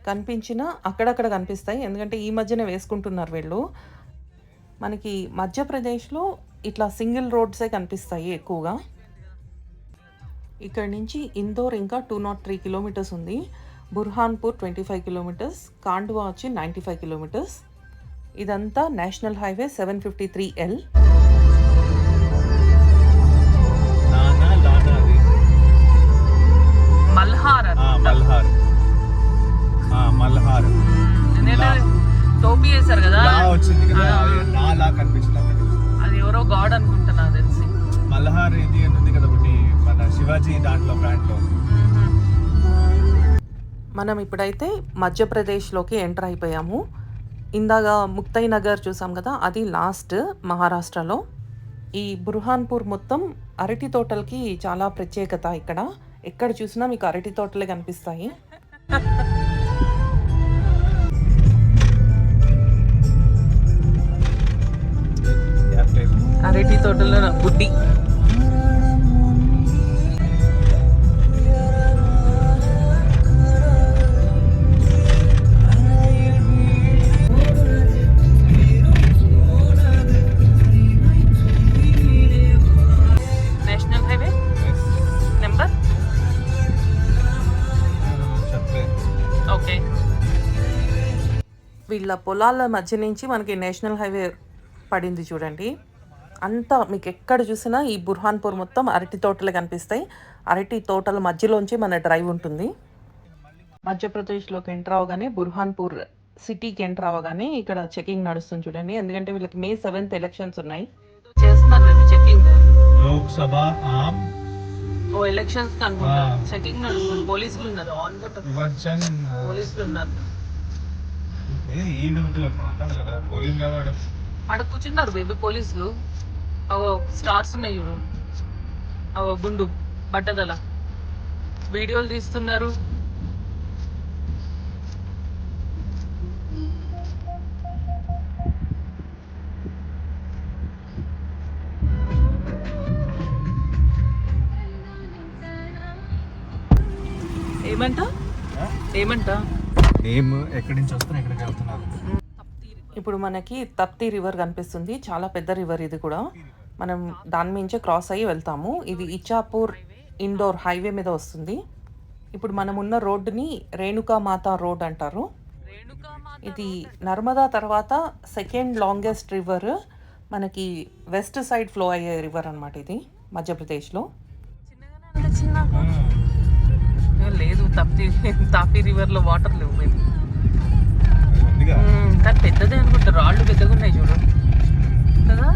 కనిపించినా అక్కడక్కడ కనిపిస్తాయి, ఎందుకంటే ఈ మధ్యనే వేసుకుంటున్నారు వీళ్ళు. మనకి మధ్యప్రదేశ్లో ఇట్లా సింగిల్ రోడ్సే కనిపిస్తాయి ఎక్కువగా. ఇక్కడ నుంచి ఇందోర్ ఇంకా 203 కిలోమీటర్స్ ఉంది. బుర్హాన్పూర్ 25 కిలోమీటర్స్, కాండ్వా వచ్చి 95 కిలోమీటర్స్. ఇదంతా నేషనల్ హైవే 753L. టోపీ వేశారు కదా, అది ఎవరో గాడ్ అనుకుంటున్నా తెలిసి. మల్హార్ ఇది ఉంది కదా మన శివాజీ దాంట్లో బ్రాండ్లో. మనం ఇప్పుడైతే మధ్యప్రదేశ్లోకి ఎంటర్ అయిపోయాము. ఇందాక ముక్తై నగర్ చూసాం కదా, అది లాస్ట్ మహారాష్ట్రలో. ఈ బుర్హాన్పూర్ మొత్తం అరటి తోటలకి చాలా ప్రత్యేకత. ఇక్కడ ఎక్కడ చూసినా మీకు అరటి తోటలే కనిపిస్తాయి. అరటి తోటలో బుడ్డి. National highway number okay. వీళ్ళ పొలాల మధ్య నుంచి మనకి నేషనల్ హైవే పడింది చూడండి. అంతా మీకు ఎక్కడ చూసినా ఈ బుర్హాన్పూర్ మొత్తం అరటి తోటలు కనిపిస్తాయి. అరటి తోటల మధ్యలోంచి మన డ్రైవ్ ఉంటుంది. మధ్యప్రదేశ్లోకి ఎంటర్ అవగానే, బుర్హాన్పూర్ సిటీకి ఎంటర్ అవగానే ఇక్కడ చెకింగ్ నడుస్తుంది చూడండి. ఎందుకంటే వీళ్ళకి May 7th ఎలక్షన్స్ ఉన్నాయి. చేస్తున్నారు చెకింగ్. లోక్సభ ఎలక్షన్స్ చెకింగ్ నడుస్తుంది. పోలీసులు ఉన్నారు, పోలీసులు ఉన్నారు. అక్కడ కూర్చున్నారు బేబీ పోలీసులు. అవో స్టార్స్ ఉన్నాయి చూడు, అవో గుండు బట్టదల వీడియోలు తీస్తున్నారు. ఏమంట ఏమంట నేమ్ ఎక్కడి నుంచి వస్తున్నా ఎక్కడికి వెళ్తున్నారు. ఇప్పుడు మనకి తప్తి రివర్ కనిపిస్తుంది. చాలా పెద్ద రివర్ ఇది కూడా. మనం దాని మించే క్రాస్ అయ్యి వెళ్తాము. ఇది ఇచ్చాపూర్ ఇండోర్ హైవే మీద వస్తుంది. ఇప్పుడు మనం ఉన్న రోడ్డుని రేణుకామాత రోడ్ అంటారు. ఇది నర్మదా తర్వాత సెకండ్ లాంగెస్ట్ రివర్. మనకి వెస్ట్ సైడ్ ఫ్లో అయ్యే రివర్ అనమాట ఇది మధ్యప్రదేశ్లో. లేదు తాపీ రివర్లో వాటర్ లేవు మేబీ, కానీ పెద్దదే అనుకుంటా. రాళ్ళు పెద్దగా ఉన్నాయి చూడు కదా.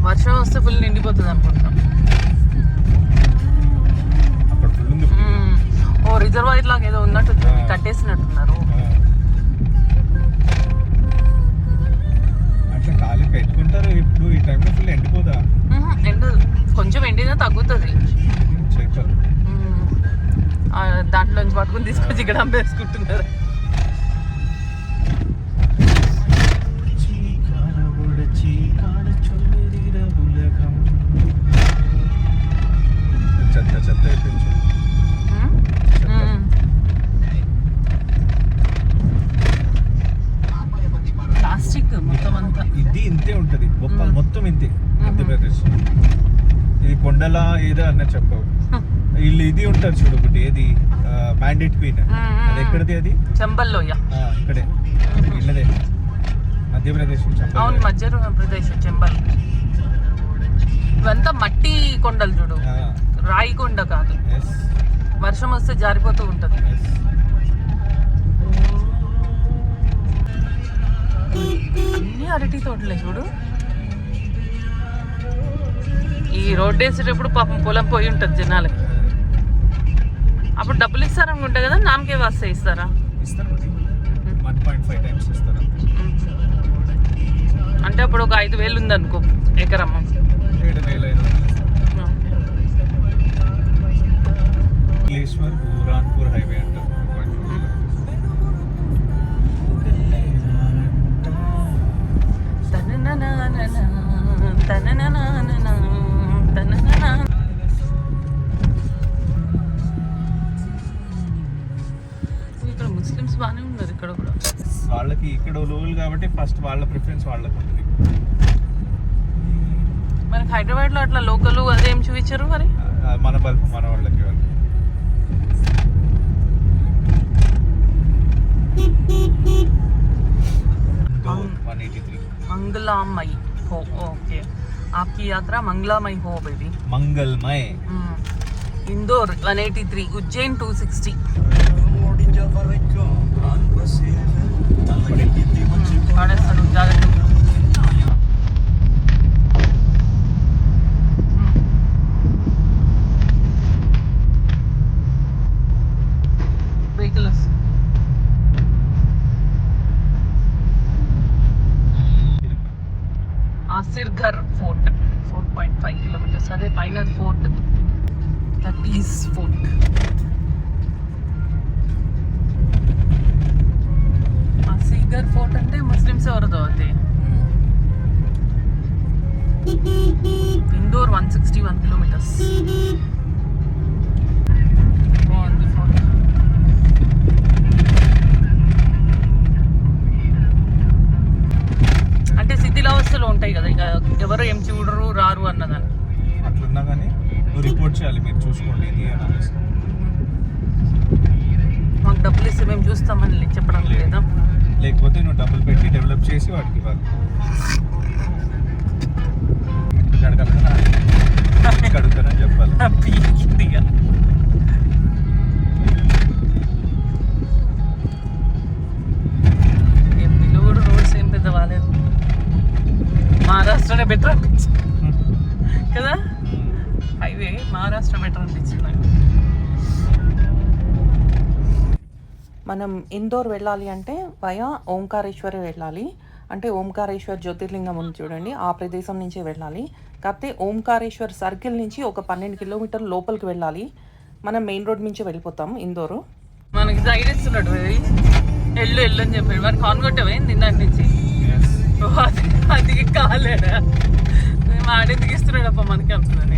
వర్షం వస్తే ఫుల్ నిండిపోతుంది అనుకుంటాం. ఓ రిజర్వాయర్ లాగా ఏదో ఉన్నట్టు కట్టేసినట్టున్నారు. అట్లా ఖాళీ పెట్టుకుంటారు. ఇప్పుడు ఈ టైంలో ఫుల్ ఎండిపోదా? ఎండదు, కొంచెం ఎండినా తగ్గుతుంది. దాంట్లోంచి పట్టుకుని తీసుకొచ్చి ఇక్కడ అమ్మేసుకుంటున్నారు. చెత్త చెత్త అయిపోయింది. ప్లాస్టిక్ మొత్తం అంతా ఇది ఇంతే ఉంటది. బొప్పలు మొత్తం ఇంతే మధ్యప్రదేశ్. ఇది కొండలా ఏదో అన్న చెప్పవు. వీళ్ళు ఇది ఉంటారు చూడు ఒకటి, ఏది మ్యాండేట్ క్వీన్, అది ఎక్కడిది? అది చంబల్లో. ఇక్కడే ఇళ్ళదే మధ్యప్రదేశ్. అవును, మధ్యప్రదేశ్ చంబల్. ఇవంతా మట్టి కొండలు చూడు, రాయి కొండ కాదు. వర్షం వస్తే జారిపోతూ ఉంటది. అన్ని అరటి తోటలే చూడు. ఈ రోడ్డు వేసేటప్పుడు పాపం పొలం పోయి ఉంటుంది జనాలకి. అప్పుడు డబ్బులు ఇస్తారనుకుంటా కదా, నామకే వాస్తే ఇస్తారా? ఇస్తారు 1.5 times ఇస్తారు. అంటే అప్పుడు ఒక 5,000 ఉందనుకో ఎకరమ్మ. 7,500. బురాన్పూర్ హైవే అంటారు. ఇక్కడ ముస్లిమ్స్ బాగానే ఉన్నారు ఇక్కడ కూడా. వాళ్ళకి ఇక్కడ లోకల్ కాబట్టి ఫస్ట్ వాళ్ళ ప్రిఫరెన్స్ వాళ్ళకి ఉంటుంది. మనకి హైదరాబాద్లో అట్లా లోకల్ అదేం చూపించారు మరి. మన బల్బ్ మన వాళ్ళకి मंगलामय हो. ओके, आपकी यात्रा मंगलामय हो बेबी. मंगलमय. Indore 183, Ujjain 260. Vehicles Asirgarh fort 4.5 kilometers. అదే పైన fort, that is fort. Asirgarh fort అంటే ముస్లిమ్స్ ఎవరిదో అది. ఇండోర్ 161 kilometers. బాగుంది ఫోర్ట్. అంటే శిథిలావస్థలో ఉంటాయి కదా, ఇక ఎవరు ఏం చూడరు రారు అన్నదాన్ని. అట్లున్నా కానీ నువ్వు రిపోర్ట్ చేయాలి, మీరు చూసుకోండి ఇది అని అనేసి. మాకు డబ్బులు ఇస్తే మేము చూస్తామని చెప్పడం లేదా? లేకపోతే నువ్వు డబ్బులు పెట్టి డెవలప్ చేసి వాటికి ఇవ్వాలి. అడుగుతారని చెప్పాలి. పీకిందిగా. ఎంపీలో కూడా రోడ్స్ ఏం పెద్ద బాగాలేదు. మహారాష్ట్రనే బెటర్ అనిపించింది కదా. హైవే మహారాష్ట్ర బెటర్ అనిపించింది నాకు. మనం ఇందోర్ వెళ్ళాలి అంటే వయా ఓంకారేశ్వర్ వెళ్ళాలి. అంటే ఓంకారేశ్వర్ జ్యోతిర్లింగం ఉంది చూడండి, ఆ ప్రదేశం నుంచే వెళ్ళాలి. కాకపోతే ఓంకారేశ్వర్ సర్కిల్ నుంచి ఒక 12 kilometers లోపలికి వెళ్ళాలి. మనం మెయిన్ రోడ్ నుంచి వెళ్ళిపోతాం ఇందోరు. మనకి సైడ్ ఇస్తున్నాడు ఎల్లు ఎల్లు అని చెప్పాడు. మరి కాన్ కొట్టావే నిన్నటి నుంచి. అది కాలేడా, మేము ఆడేందుకు ఇస్తున్నాడు అప్ప మనకి అంటున్నాను.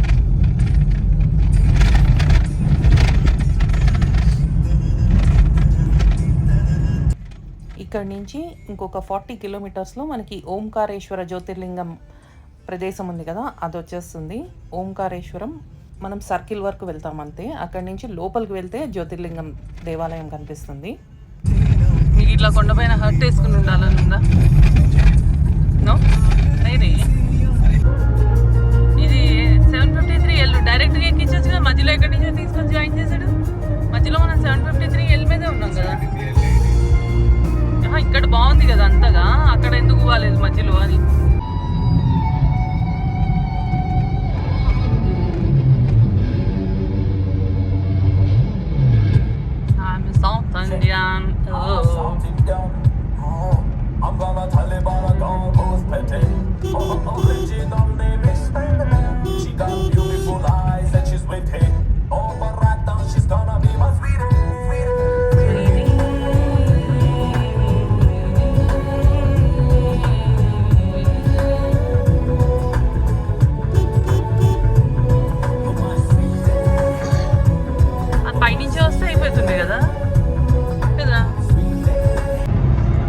ఇక్కడ నుంచి ఇంకొక 40 కిలోమీటర్స్లో మనకి ఓంకారేశ్వర జ్యోతిర్లింగం ప్రదేశం ఉంది కదా, అది వచ్చేస్తుంది. ఓంకారేశ్వరం మనం సర్కిల్ వరకు వెళ్తాం అంతే. అక్కడి నుంచి లోపలికి వెళ్తే జ్యోతిర్లింగం దేవాలయం కనిపిస్తుంది. మీకు ఇట్లా కొండపైన హర్ట్ వేసుకుని ఉండాలని ఉందా? నో ఇది 753L డైరెక్ట్గా ఎక్కించచ్చు కదా, మధ్యలో ఎక్కడి నుంచి తీసుకొని జాయిన్ చేశాడు. మధ్యలో మనం 753L మీదే ఉన్నాం కదా. ఇక్కడ బాగుంది కదా అంతగా, అక్కడ ఎందుకు బాగాలేదు మధ్యలో అని. I'm gonna Taliban gon' post petting. Original name is she got beautiful eyes and she's witty. Oh, but right now she's gonna be my sweetie. అది పైనుంచి వస్తే అయిపోతుంది కదా కదా.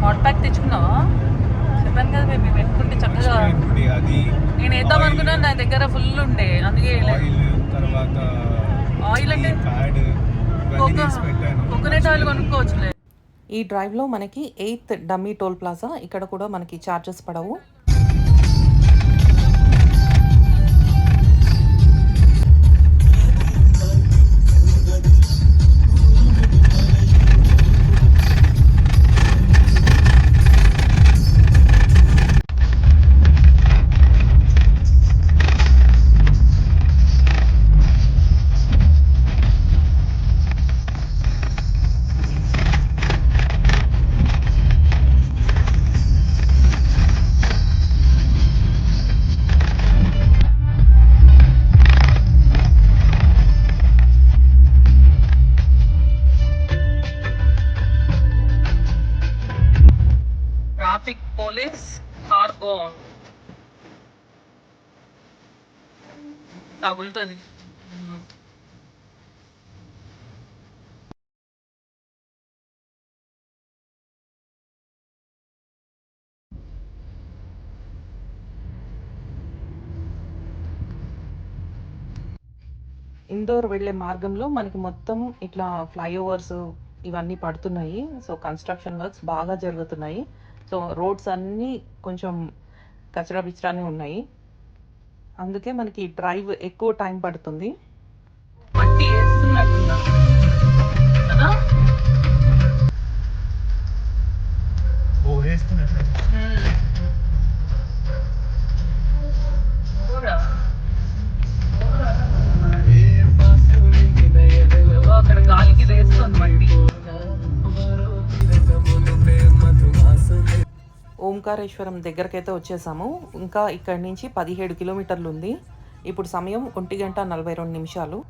హాట్ ప్యాక్ తెచ్చుకున్నావా? చెప్పాను కదా మేము పెట్టుకుంటే చక్కగా. నేను వేద్దాం అనుకున్నాను, నా దగ్గర ఫుల్ ఉండే, అందుకే ఆయిల్ అంటే కోకోనట్ ఆయిల్ కొనుక్కోవచ్చులే. ఈ డ్రైవ్లో మనకి 8th డమ్మీ టోల్ ప్లాజా, ఇక్కడ కూడా మనకి ఛార్జెస్ పడవు. ట్రాఫిక్ పోలీస్ కార్గో తగులుతుంది. ఇందోర్ వెళ్ళే మార్గంలో మనకి మొత్తం ఇట్లా ఫ్లైఓవర్స్ ఇవన్నీ పడుతున్నాయి. సో కన్స్ట్రక్షన్ వర్క్స్ బాగా జరుగుతున్నాయి. సో రోడ్స్ అన్నీ కొంచెం కచరా బిచరానే ఉన్నాయి, అందుకే మనకి డ్రైవ్ ఎక్కువ టైం పడుతుంది. మట్టి వేస్తున్నట్టున్నా కదా. అక్కడ గాలికి వేస్తుంది మట్టి. ఓంకారేశ్వరం దగ్గరకైతే వచ్చేసాము. ఇంకా ఇక్కడి నుంచి 17 కిలోమీటర్లు ఉంది. ఇప్పుడు సమయం 1:42.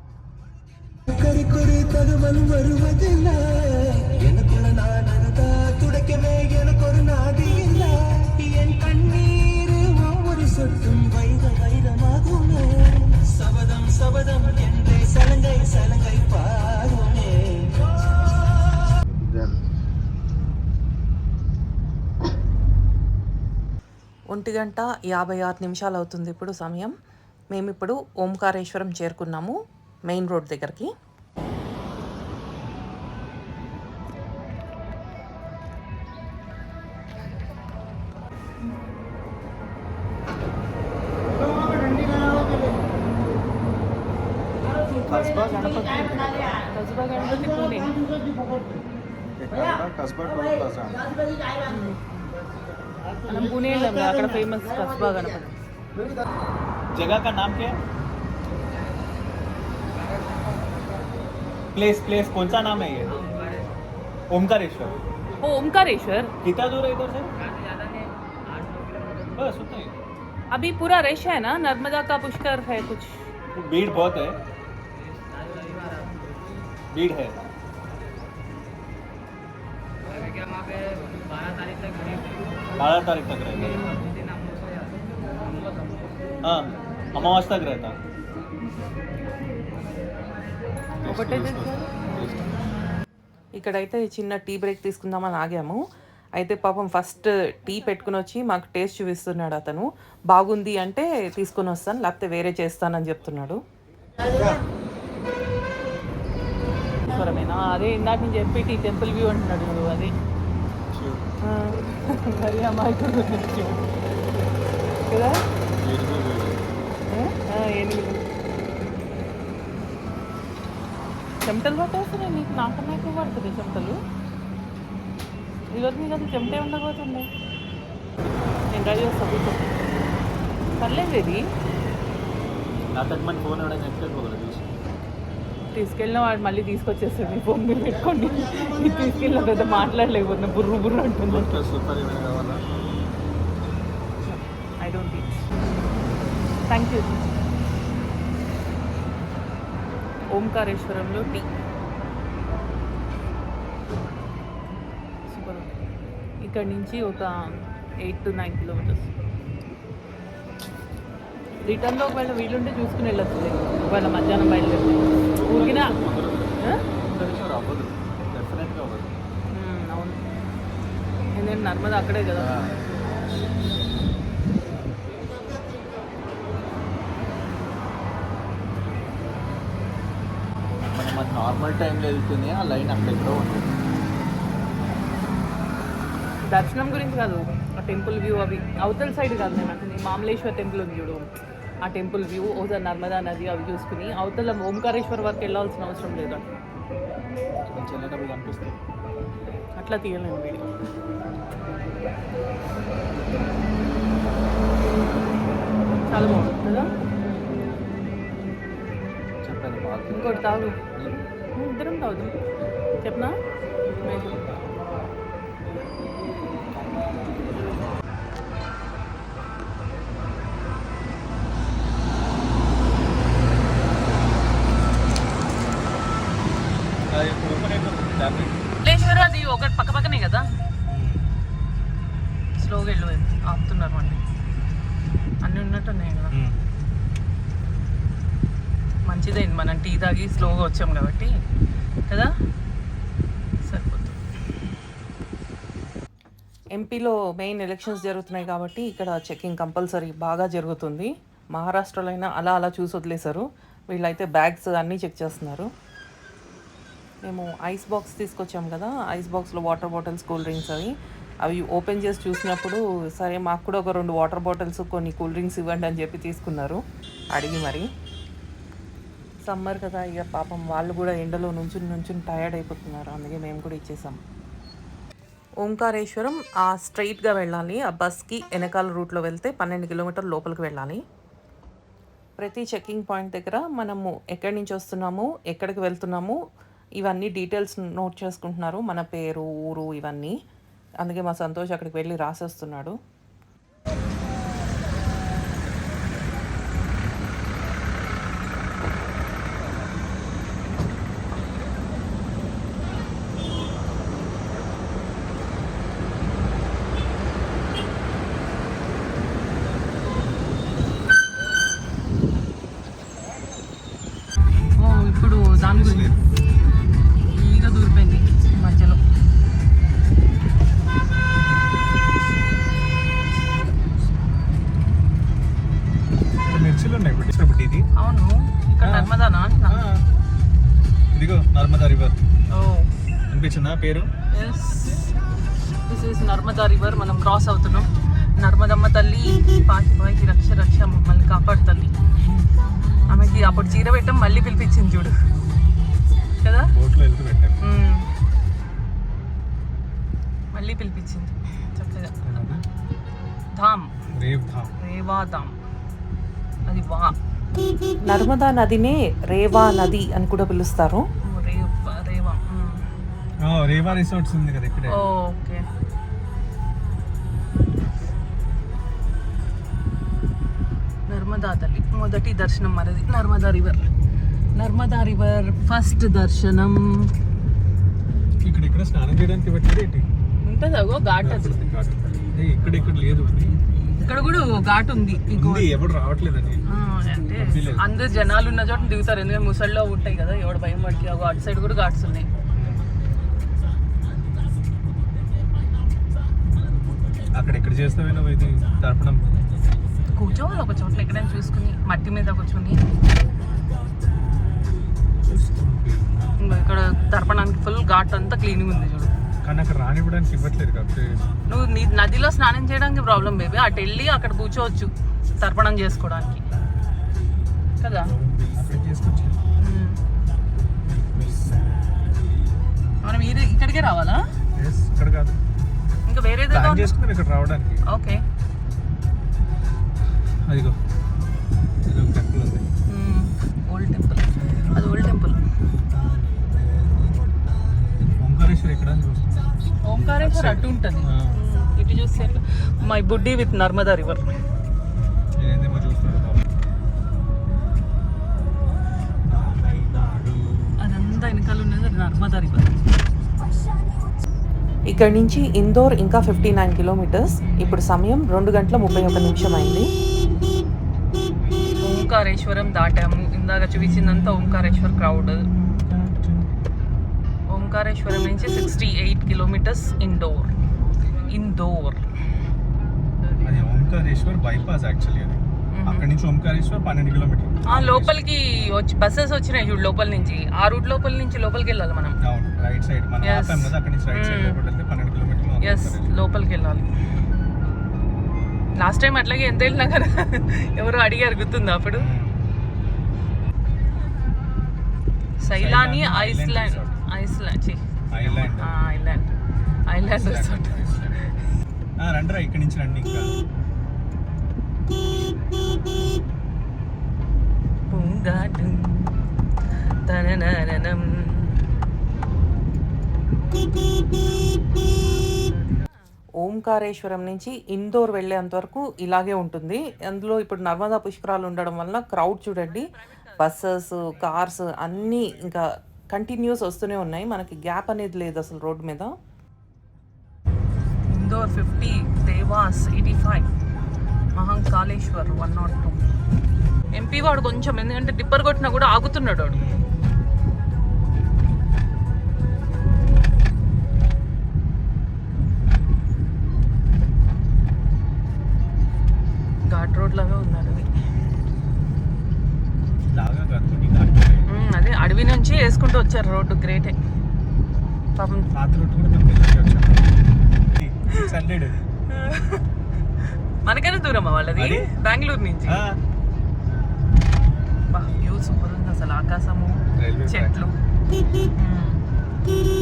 ఒంటి గంట 56 అవుతుంది ఇప్పుడు సమయం. మేమిప్పుడు ఓంకారేశ్వరం చేరుకున్నాము, మెయిన్ రోడ్ దగ్గరికి. కస్బా గణపతి పూణే. Kasba toll plaza. మనం పూణే వెళ్ళాం కదా, అక్కడ ఫేమస్ కస్బా గణపతి. जगह का नाम क्या है? प्लेस कौन सा नाम है ये? ओमकारेश्वर. ओ ओमकारेश्वर कितना दूर है इधर से? बस उतना ही. अभी पूरा रश है ना, नर्मदा का पुष्कर है कुछ. भीड़ बहुत है, भीड़ है. 12 तारीख तक रहेगा. हाँ, अमावस तक रहता. ఒకటే ఇక్కడైతే చిన్న టీ బ్రేక్ తీసుకుందామని ఆగాము. అయితే పాపం ఫస్ట్ టీ పెట్టుకుని వచ్చి మాకు టేస్ట్ చూపిస్తున్నాడు అతను. బాగుంది అంటే తీసుకొని వస్తాను, లేకపోతే వేరే చేస్తానని చెప్తున్నాడు. ఈశ్వరమేనా? అదే ఇందాక నేను చెప్పి టెంపుల్ వ్యూ అంటున్నాడు నువ్వు. అదే మరి అమాయకుడు కదా. ఏనుగులు చెమటలు పట్టేస్తున్నాయి నీకు, నాకన్నా ఎక్కువ పడుతుంది చెమటలు. ఈరోజు నీకు అసలు చెమటే ఉండకపోతుండే. నేను రెడీ చేస్తా కూర్చో. పర్లేదు ఇది తీసుకెళ్ళిన వాడు మళ్ళీ తీసుకొచ్చేస్తుంది. ఫోన్ మీరు పెట్టుకోండి. తీసుకెళ్ళిన పెద్ద మాట్లాడలేకపోతున్నా, బుర్రు బుర్రు అంటుంది. I don't think. Thank you. ఓంకారేశ్వరంలో టీ సూపర్. ఇక్కడ నుంచి ఒక 8 to 9 kilometers. రిటర్న్లో ఒకవేళ వీలుంటే చూసుకుని వెళ్ళచ్చు. ఒకవేళ మధ్యాహ్నం బయలుదేరి ఊరికినా. అవును, ఎందుకంటే నర్మదా అక్కడే కదా. నార్మల్ టైంలో వెళ్తేనే ఆ లైన్ అక్కడెక్కడో ఉంటుంది. దర్శనం గురించి కాదు, ఆ టెంపుల్ వ్యూ అవి అవతల సైడ్ కాదు. నేను అంటే మామలేశ్వర్ టెంపుల్ ఉంది చూడు, ఆ టెంపుల్ వ్యూ, ఓసారి నర్మదా నది అవి చూసుకుని అవతల ఓంకారేశ్వర్ వరకు వెళ్ళాల్సిన అవసరం లేదు. కనిపిస్తుంది అట్లా తీయలేము వీడియో. చాలా బాగుంది కదా. ఇంకోటి తాగు, ఇద్దరం తాగుదాం. చెప్పనా? అది ఒకటి పక్క పక్కనే కదా. స్లోగా వెళ్ళు, ఆపుతున్నారు అండి. అన్నీ ఉన్నట్టు ఉన్నాయి కదా. మంచిదైంది మనం టీ తాగి స్లోగా వచ్చాం కాబట్టి కదా, సరిపోతుంది. ఎంపీలో మెయిన్ ఎలక్షన్స్ జరుగుతున్నాయి కాబట్టి ఇక్కడ చెకింగ్ కంపల్సరీ బాగా జరుగుతుంది. మహారాష్ట్రలో అయినా అలా అలా చూసి వదిలేశారు, వీళ్ళైతే బ్యాగ్స్ అన్నీ చెక్ చేస్తున్నారు. మేము ఐస్ బాక్స్ తీసుకొచ్చాం కదా, ఐస్ బాక్స్లో వాటర్ బాటిల్స్, కూల్ డ్రింక్స్ అవి ఓపెన్ చేసి చూసినప్పుడు సరే మాకు కూడా ఒక 2 వాటర్ బాటిల్స్ కొన్ని కూల్ డ్రింక్స్ ఇవ్వండి అని చెప్పి తీసుకున్నారు అడిగి. మరి సమ్మర్ కదా, ఇక పాపం వాళ్ళు కూడా ఎండలో నుంచుని టయర్డ్ అయిపోతున్నారు, అందుకే మేము కూడా ఇచ్చేసాం. ఓంకారేశ్వరం ఆ స్ట్రైట్గా వెళ్ళాలి. ఆ బస్కి వెనకాల రూట్లో వెళ్తే 12 కిలోమీటర్ల లోపలికి వెళ్ళాలి. ప్రతి చెక్కింగ్ పాయింట్ దగ్గర మనము ఎక్కడి నుంచి వస్తున్నాము, ఎక్కడికి వెళ్తున్నాము, ఇవన్నీ డీటెయిల్స్ నోట్ చేసుకుంటున్నారు, మన పేరు, ఊరు ఇవన్నీ. అందుకే మా సంతోష్ అక్కడికి వెళ్ళి రాసేస్తున్నాడు. ఇప్పుడు దాని గురించి ఈగ దూరిపోయింది మధ్యలో. మిర్చిలు ఉన్నాయి ఇప్పుడు ఇది. అవును, ఇక్కడ నర్మదానా? ఇదిగో నర్మదా రివర్. ఓ, అనిపించిందా పేరు? Yes, this is Narmada river. మనం క్రాస్ అవుతున్నాం. నర్మదమ్మ తల్లి పాకి రక్ష రక్ష మమ్మల్ని కాపాడు తల్లి. ఆమెకి అప్పుడు చీర పెట్టాం, మళ్ళీ పిలిపించింది చూడు కదా, బోట్లో వెళ్తూ పెట్టాం. మళ్ళీ పిలిపించింది చక్కగా. ధామ్, రేవా ధామ్, అది వా. నర్మదా నదినే రేవా నది అని కూడా పిలుస్తారు. రేవా రిసార్ట్స్ ఉంది కదా ఇక్కడే. ఓకే, నర్మదా తల్లి మొదటి దర్శనం మరది. నర్మదా రివర్ ఫస్ట్ దర్శనం. ఇక్కడ స్నానం చేయడానికి పెట్టారు ఉంటుంది. అగో ఘాట్, అది ఇక్కడ లేదు. ఇక్కడ కూడా ఘాట్ ఉంది. ఎవడు రావట్లేదని అంటే అందరు జనాలు ఉన్న చోట దిగుతారు, ఎందుకంటే ముసళ్ళలో ఉంటాయి కదా, ఎవడు భయం పడికి. అటు సైడ్ కూడా ఘాట్స్ ఉన్నాయి. అక్కడ ఎక్కడ చేస్తావే నువ్వు ఇది తర్పణం? కూర్చోవాలి ఒక చోట్ల ఎక్కడైనా చూసుకుని మట్టి మీద కూర్చొని. ఇంకా ఇక్కడ తర్పణానికి ఫుల్ ఘాట్ అంతా క్లీనింగ్ ఉంది చూడు. కానీ అక్కడ రానివ్వడానికి ఇవ్వట్లేదు కాబట్టి నువ్వు నదిలో స్నానం చేయడానికి ప్రాబ్లం బేబీ, అటు వెళ్ళి అక్కడ కూర్చోవచ్చు తర్పణం చేసుకోవడానికి కదా. అక్కడ చేసుకోవచ్చు. మనం ఇక్కడికే రావాలా? ఇక్కడ కాదు, ఇంకా వేరేదో ప్లాన్ చేసుకుని ఇక్కడ రావడానికి. ఓకే, అదిగో ఇది టెంపుల్ ఉంది, ఓల్డ్ టెంపుల్. అది ఓల్డ్ టెంపుల్. ఓంకారేశ్వర్ ఎక్కడ అని చూస్తాం. ఓంకారేశ్వర్ అటు ఉంటుంది, ఇటు చూస్తే మై బుడ్డి విత్ నర్మదా రివర్. నేనేదేమో చూస్తాను. అదంతా వెనకాల ఉన్నది నర్మదా రివర్. ఇక్కడ నుంచి ఇందోర్ ఇంకా 59 కిలోమీటర్స్. ఇప్పుడు సమయం 2:31 అయింది. ఓంకారేశ్వరం దాటాము. ఇందాక చూపించిందంతా ఓంకారేశ్వర్ క్రౌడ్. ఓంకారేశ్వరం నుంచి 68 కిలోమీటర్స్ ఇందోర్. అది ఓంకారేశ్వర్ బైపాస్ యాక్చువల్లీ. అది అక్కడ నుంచి ఓంకారేశ్వర్ 12 కిలోమీటర్లు. లోపలికి వచ్చి బస్సెస్ వచ్చినాయి చూడు లోపల నుంచి. ఆ రూట్ లోపల నుంచి లోపలికి వెళ్ళాలి మనం. అవును, రైట్ సైడ్ మనం ఆపాం కదా, అక్కడ నుంచి రైట్ సైడ్ లోపలికి వెళ్తే 12 కిలోమీటర్లు. ఎస్, లోపలికి వెళ్ళాలి. లాస్ట్ టైం అట్లాగే ఎంత వెళ్ళినా కదా ఎవరు అడిగారు గుర్తుందా అప్పుడు? Sailani island resort. రండిరా ఇక్కడి నుంచి రండి. ఇంకా ఓంకారేశ్వరం నుంచి ఇందోర్ వెళ్ళేంత వరకు ఇలాగే ఉంటుంది. అందులో ఇప్పుడు నర్మదా పుష్కరాలు ఉండడం వల్ల క్రౌడ్ చూడండి, బస్సెస్, కార్స్ అన్నీ ఇంకా కంటిన్యూస్ వస్తూనే ఉన్నాయి. మనకి గ్యాప్ అనేది లేదు అసలు రోడ్ మీద. ఇందోర్ 50, దేవాస్ 85, మహంకాళేశ్వర్ 102. ఎంపీ వాడు కొంచెం, ఎందుకంటే టిప్పర్ కొట్టినా కూడా ఆగుతున్నాడు వాడు. ఘాట్ రోడ్ లాగా ఉన్నాడు అది. అదే అడవి నుంచి వేసుకుంటూ వచ్చారు రోడ్డు. గ్రేటే పాపం. మనకైనా దూరమా వాళ్ళది బెంగళూరు నుంచి? వ్యూ సూపర్ ఉంది అసలు. ఆకాశము, చెట్లు,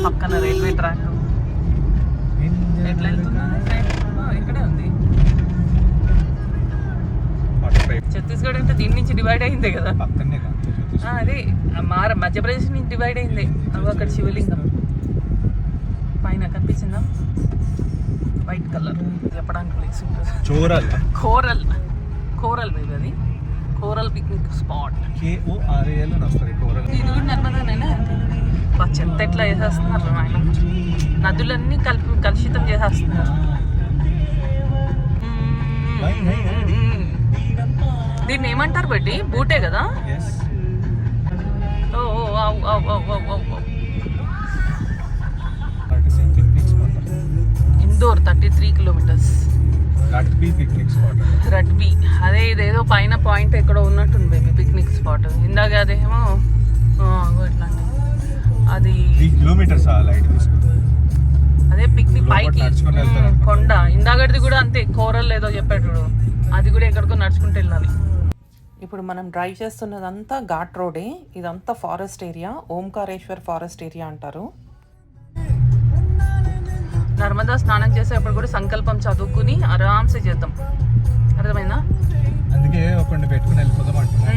పక్కన రైల్వే ట్రాక్. ఎట్లా వెళ్తున్నా ఇక్కడే ఉంది. ఛత్తీస్గఢ్ అంటే దీని నుంచి డివైడ్ అయిందే కదా. అదే మధ్యప్రదేశ్ నుంచి డివైడ్ అయింది. అక్కడ శివలింగం పైన కనిపించిందా, వైట్ కలర్. చెప్పడానికి ప్లేస్ ఉంటుంది. కోరల్ బేబీ, అది కోరల్ పిక్నిక్ స్పాట్. ఇది కూడా నర్మదానేనా? చెత్త ఎట్లా చేసేస్తున్నారు ఆయన. నదులన్నీ కలుషితం చేసేస్తున్నారు. దీన్ని ఏమంటారు బట్టి? బూటే కదా. ఇందోర్ 33 కిలోమీటర్స్. రట్బీ అదే, ఇదేదో పైన పాయింట్ ఎక్కడో ఉన్నట్టుంది బేబీ పిక్నిక్ స్పాట్. ఇందాక అదేమో ఇట్లాంటి అది అదే పిక్నిక్ పైకి కొండ. ఇందాకటిది కూడా అంతే, కోరల్ ఏదో చెప్పాడు, అది కూడా ఎక్కడికో నడుచుకుంటూ వెళ్ళాలి. ఇప్పుడు మనం డ్రైవ్ చేస్తున్నదంతా ఘాట్ రోడే. ఇదంతా forest area, Omkareshwar forest area అంటారు. నర్మదా స్నానం చేసేటప్పుడు కూడా సంకల్పం చదువుకుని ఆరామ్సే చేద్దాం, అర్థమైందా? అందుకే ఒకటి పెట్టుకుని వెళ్ళిపోదాం అంటున్నా.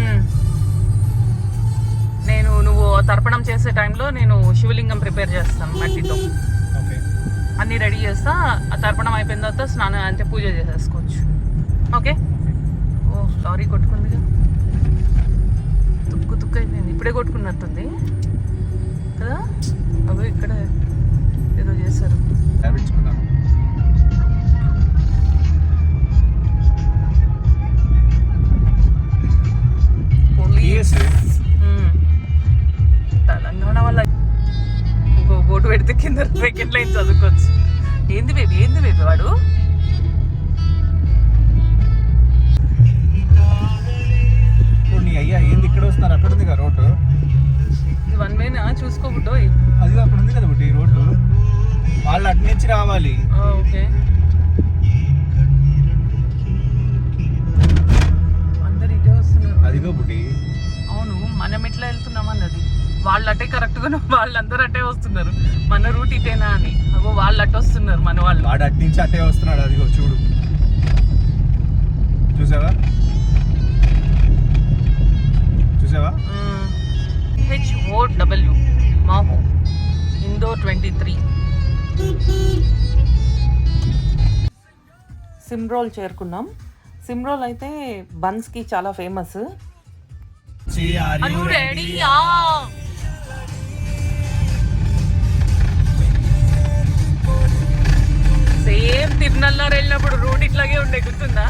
నువ్వు తర్పణం చేసే టైంలో నేను శివలింగం ప్రిపేర్ చేస్తాను మట్టితో. అన్నీ రెడీ చేస్తా. ఆ తర్పణం అయిపోయిన తర్వాత స్నానం అంటే పూజ చేసేసుకోవచ్చు. ఓకే. ఓ లారీ కొట్టుకుందిగా, తుక్కు అయిపోయింది. ఇప్పుడే కొట్టుకున్నట్టుంది కదా. అవి ఇక్కడ ఏదో చేశారు. తెలంగాణ వల్ల ఇంకో బోటు పెడితే కింద సెకండ్ లైన్ చదువుకోవచ్చు. ఏంది బేబీ వాడు అటే కరెక్ట్గా వాళ్ళందరూ అటే వస్తున్నారు. మన రూట్ ఇటేనా అని. అగో వాళ్ళు అటు వస్తున్నారు, మన వాళ్ళు. వాడు అటు నుంచి అటే వస్తున్నాడు. అదిగో చూడు, చూసావా చూసావా? HOW మాహో indoor 23. సిమ్రోల్ చేరుకున్నాం. సిమ్రోల్ అయితే బన్స్కి చాలా ఫేమస్. సేమ్ తిరునల్లారు వెళ్ళినప్పుడు రూట్ ఇట్లాగే ఉండే, గుర్తుందా?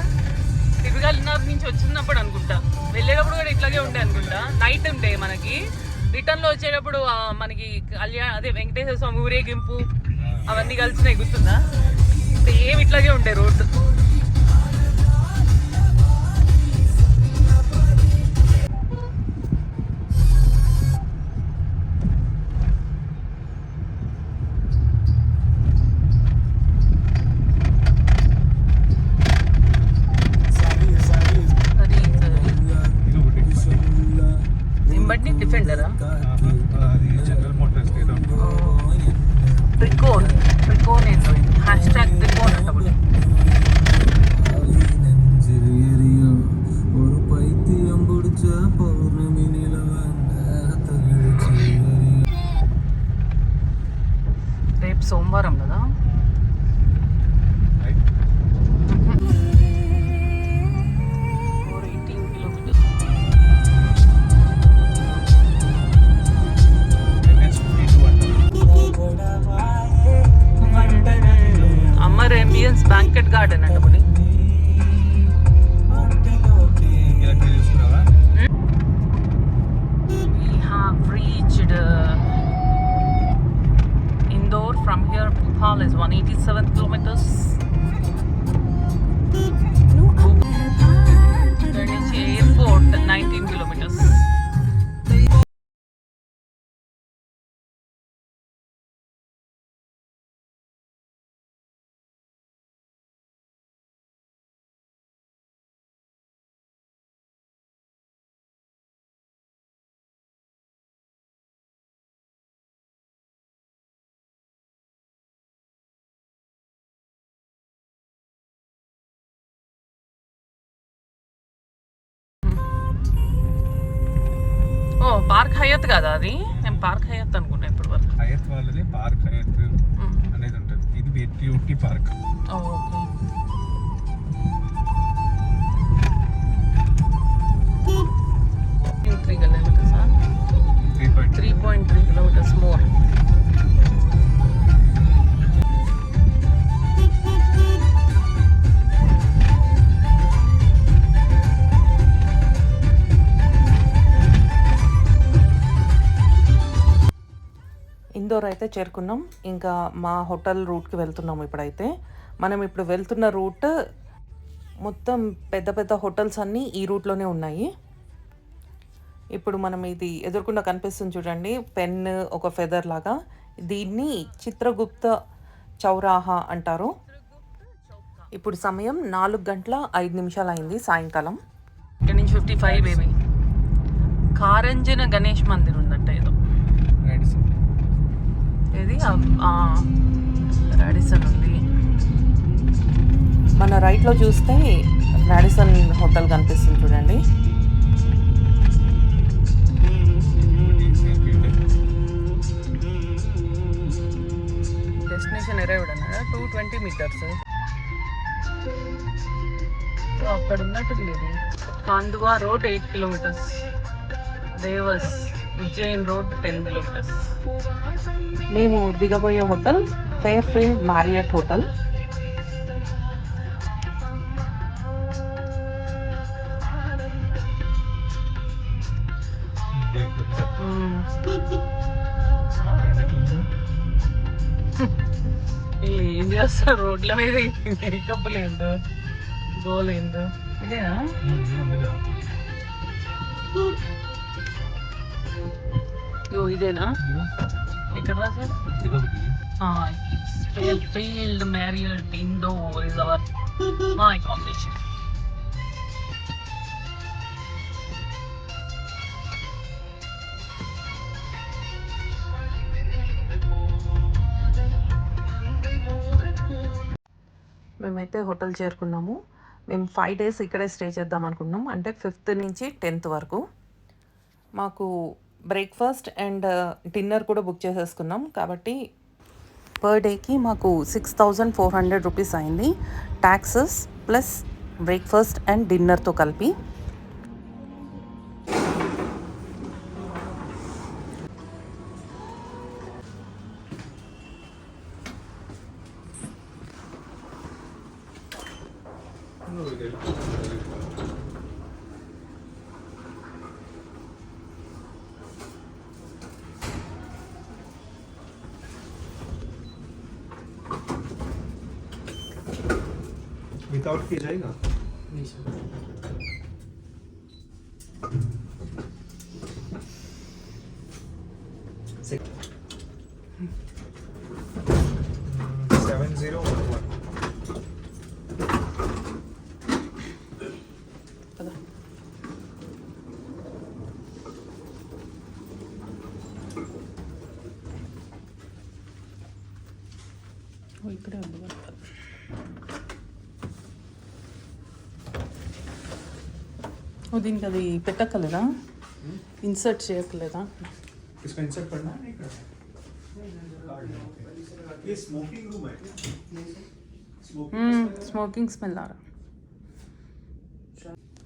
తిరుగల్నార్ నుంచి వచ్చినప్పుడు అనుకుంటా, వెళ్ళేటప్పుడు కూడా ఇట్లాగే ఉండే అనుకుంటా. నైట్ ఉండే మనకి, రిటర్న్ లో వచ్చేటప్పుడు మనకి అదే వెంకటేశ్వర స్వామి ఊరేగింపు అవన్నీ కలిసినాయి, గుర్తుందా? సేమ్ ఇట్లాగే ఉండే రోడ్డు. డిఫెండరా? జనరల్ మోటార్స్ త్రికోన్ ఏంటో, హ్యాష్ట్యాగ్ త్రికోన్ అంట. రేపు సోమవారం కదా. అమర్ అంబియన్స్ బ్యాంకెట్ గార్డెన్ అంట. We have reached Indore. From here, Bhopal is 187 kilometers. There is airport 19 kilometers. ఓ పార్క్ హయత్ కదా అది? నేను పార్క్ హయత్ అనుకున్నా ఇప్పుడు వరకు. హయత్ వాళ్ళది పార్క్ హయత్ అనేది ఉంటుంది. ఇది beauty park. Okay. 3 kilometers, 3.3 kilometers more. Indore అయితే చేరుకున్నాం. ఇంకా మా హోటల్ రూట్కి వెళ్తున్నాం. ఇప్పుడైతే మనం ఇప్పుడు వెళ్తున్న రూట్ మొత్తం పెద్ద పెద్ద హోటల్స్ అన్నీ ఈ రూట్లోనే ఉన్నాయి. ఇప్పుడు మనం ఇది ఎదుర్కొన్న కనిపిస్తుంది చూడండి, పెన్ ఒక ఫెదర్ లాగా. దీన్ని చిత్రగుప్త చౌరాహా అంటారు. ఇప్పుడు సమయం 4:05 అయింది సాయంకాలం. ఇక్కడ నుంచి 55 బేబీ. కారంజన గణేష్ మందిర్ ఉందంట ఏదో. ఇది రాడిసన్ ఉంది. మన రైట్లో చూస్తే రాడిసన్ హోటల్ కనిపిస్తుంది చూడండి. డెస్టినేషన్ అరైవ్డ్ అన్నాడా? 220 meters. అక్కడ ఉన్నట్టుంది ఇది. Khandwa road 8 kilometers. Dewas Ujjain road 10 kilometers. మేము దిగబోయే హోటల్ ఫెయిర్ఫీల్డ్ మ్యారియట్ హోటల్. ఏం చేస్తారు రోడ్ల మీద? మేకప్ లేదు, గోలేదు. ఇదేనా? ఇదేనా? ఇక్కడ రాసారు Fairfield Marriott Indore is our my combination. మేమైతే హోటల్ చేరుకున్నాము. మేము 5 days ఇక్కడే స్టే చేద్దాం అనుకున్నాం, అంటే 5th నుంచి 10th వరకు. మాకు బ్రేక్ఫాస్ట్ అండ్ డిన్నర్ కూడా బుక్ చేసేసుకున్నాం కాబట్టి పర్ డేకి మాకు 6,400 రూపీస్ అయింది, ట్యాక్సెస్ ప్లస్ బ్రేక్ఫాస్ట్ అండ్ డిన్నర్తో కలిపి. विदाउट की जाएगा नहीं सर. 7011 ఇక్కడే ఉంది కదా. దీనికి అది పెట్టక్కలేదా, ఇన్సర్ట్ చేయక్కలేదా? इसको इंसर्ट करना है नहीं करना ये स्मोकिंग रूम है क्या? स्मोकिंग स्मेल आ रहा.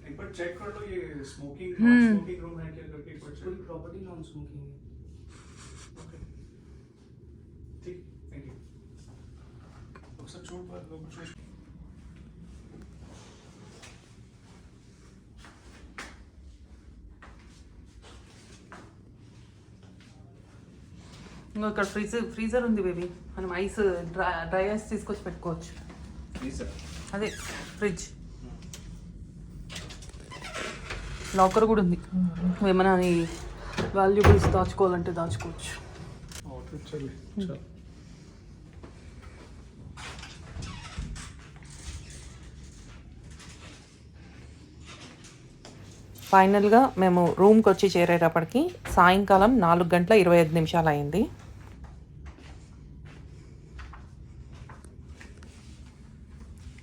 एक बार चेक कर लो ये स्मोकिंग स्मोकिंग रूम है क्या करके एक बार चेक. प्रॉपर्टी नॉन स्मोकिंग है. ओके ठीक थैंक यू. सब छोड़ बात लोग कुछ ఇంకో ఇక్కడ ఫ్రీజర్ ఉంది బేబీ, మనం ఐస్ డ్రై ఐస్ తీసుకొచ్చి పెట్టుకోవచ్చు. అదే ఫ్రిడ్జ్, లాకర్ కూడా ఉంది, ఏమైనా వాల్యుబుల్స్ దాచుకోవాలంటే దాచుకోవచ్చు. ఫైనల్గా మేము రూమ్కి వచ్చి చేరేటప్పటికి సాయంకాలం 4:25 అయింది.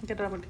ఇక్కడ రాబట్టి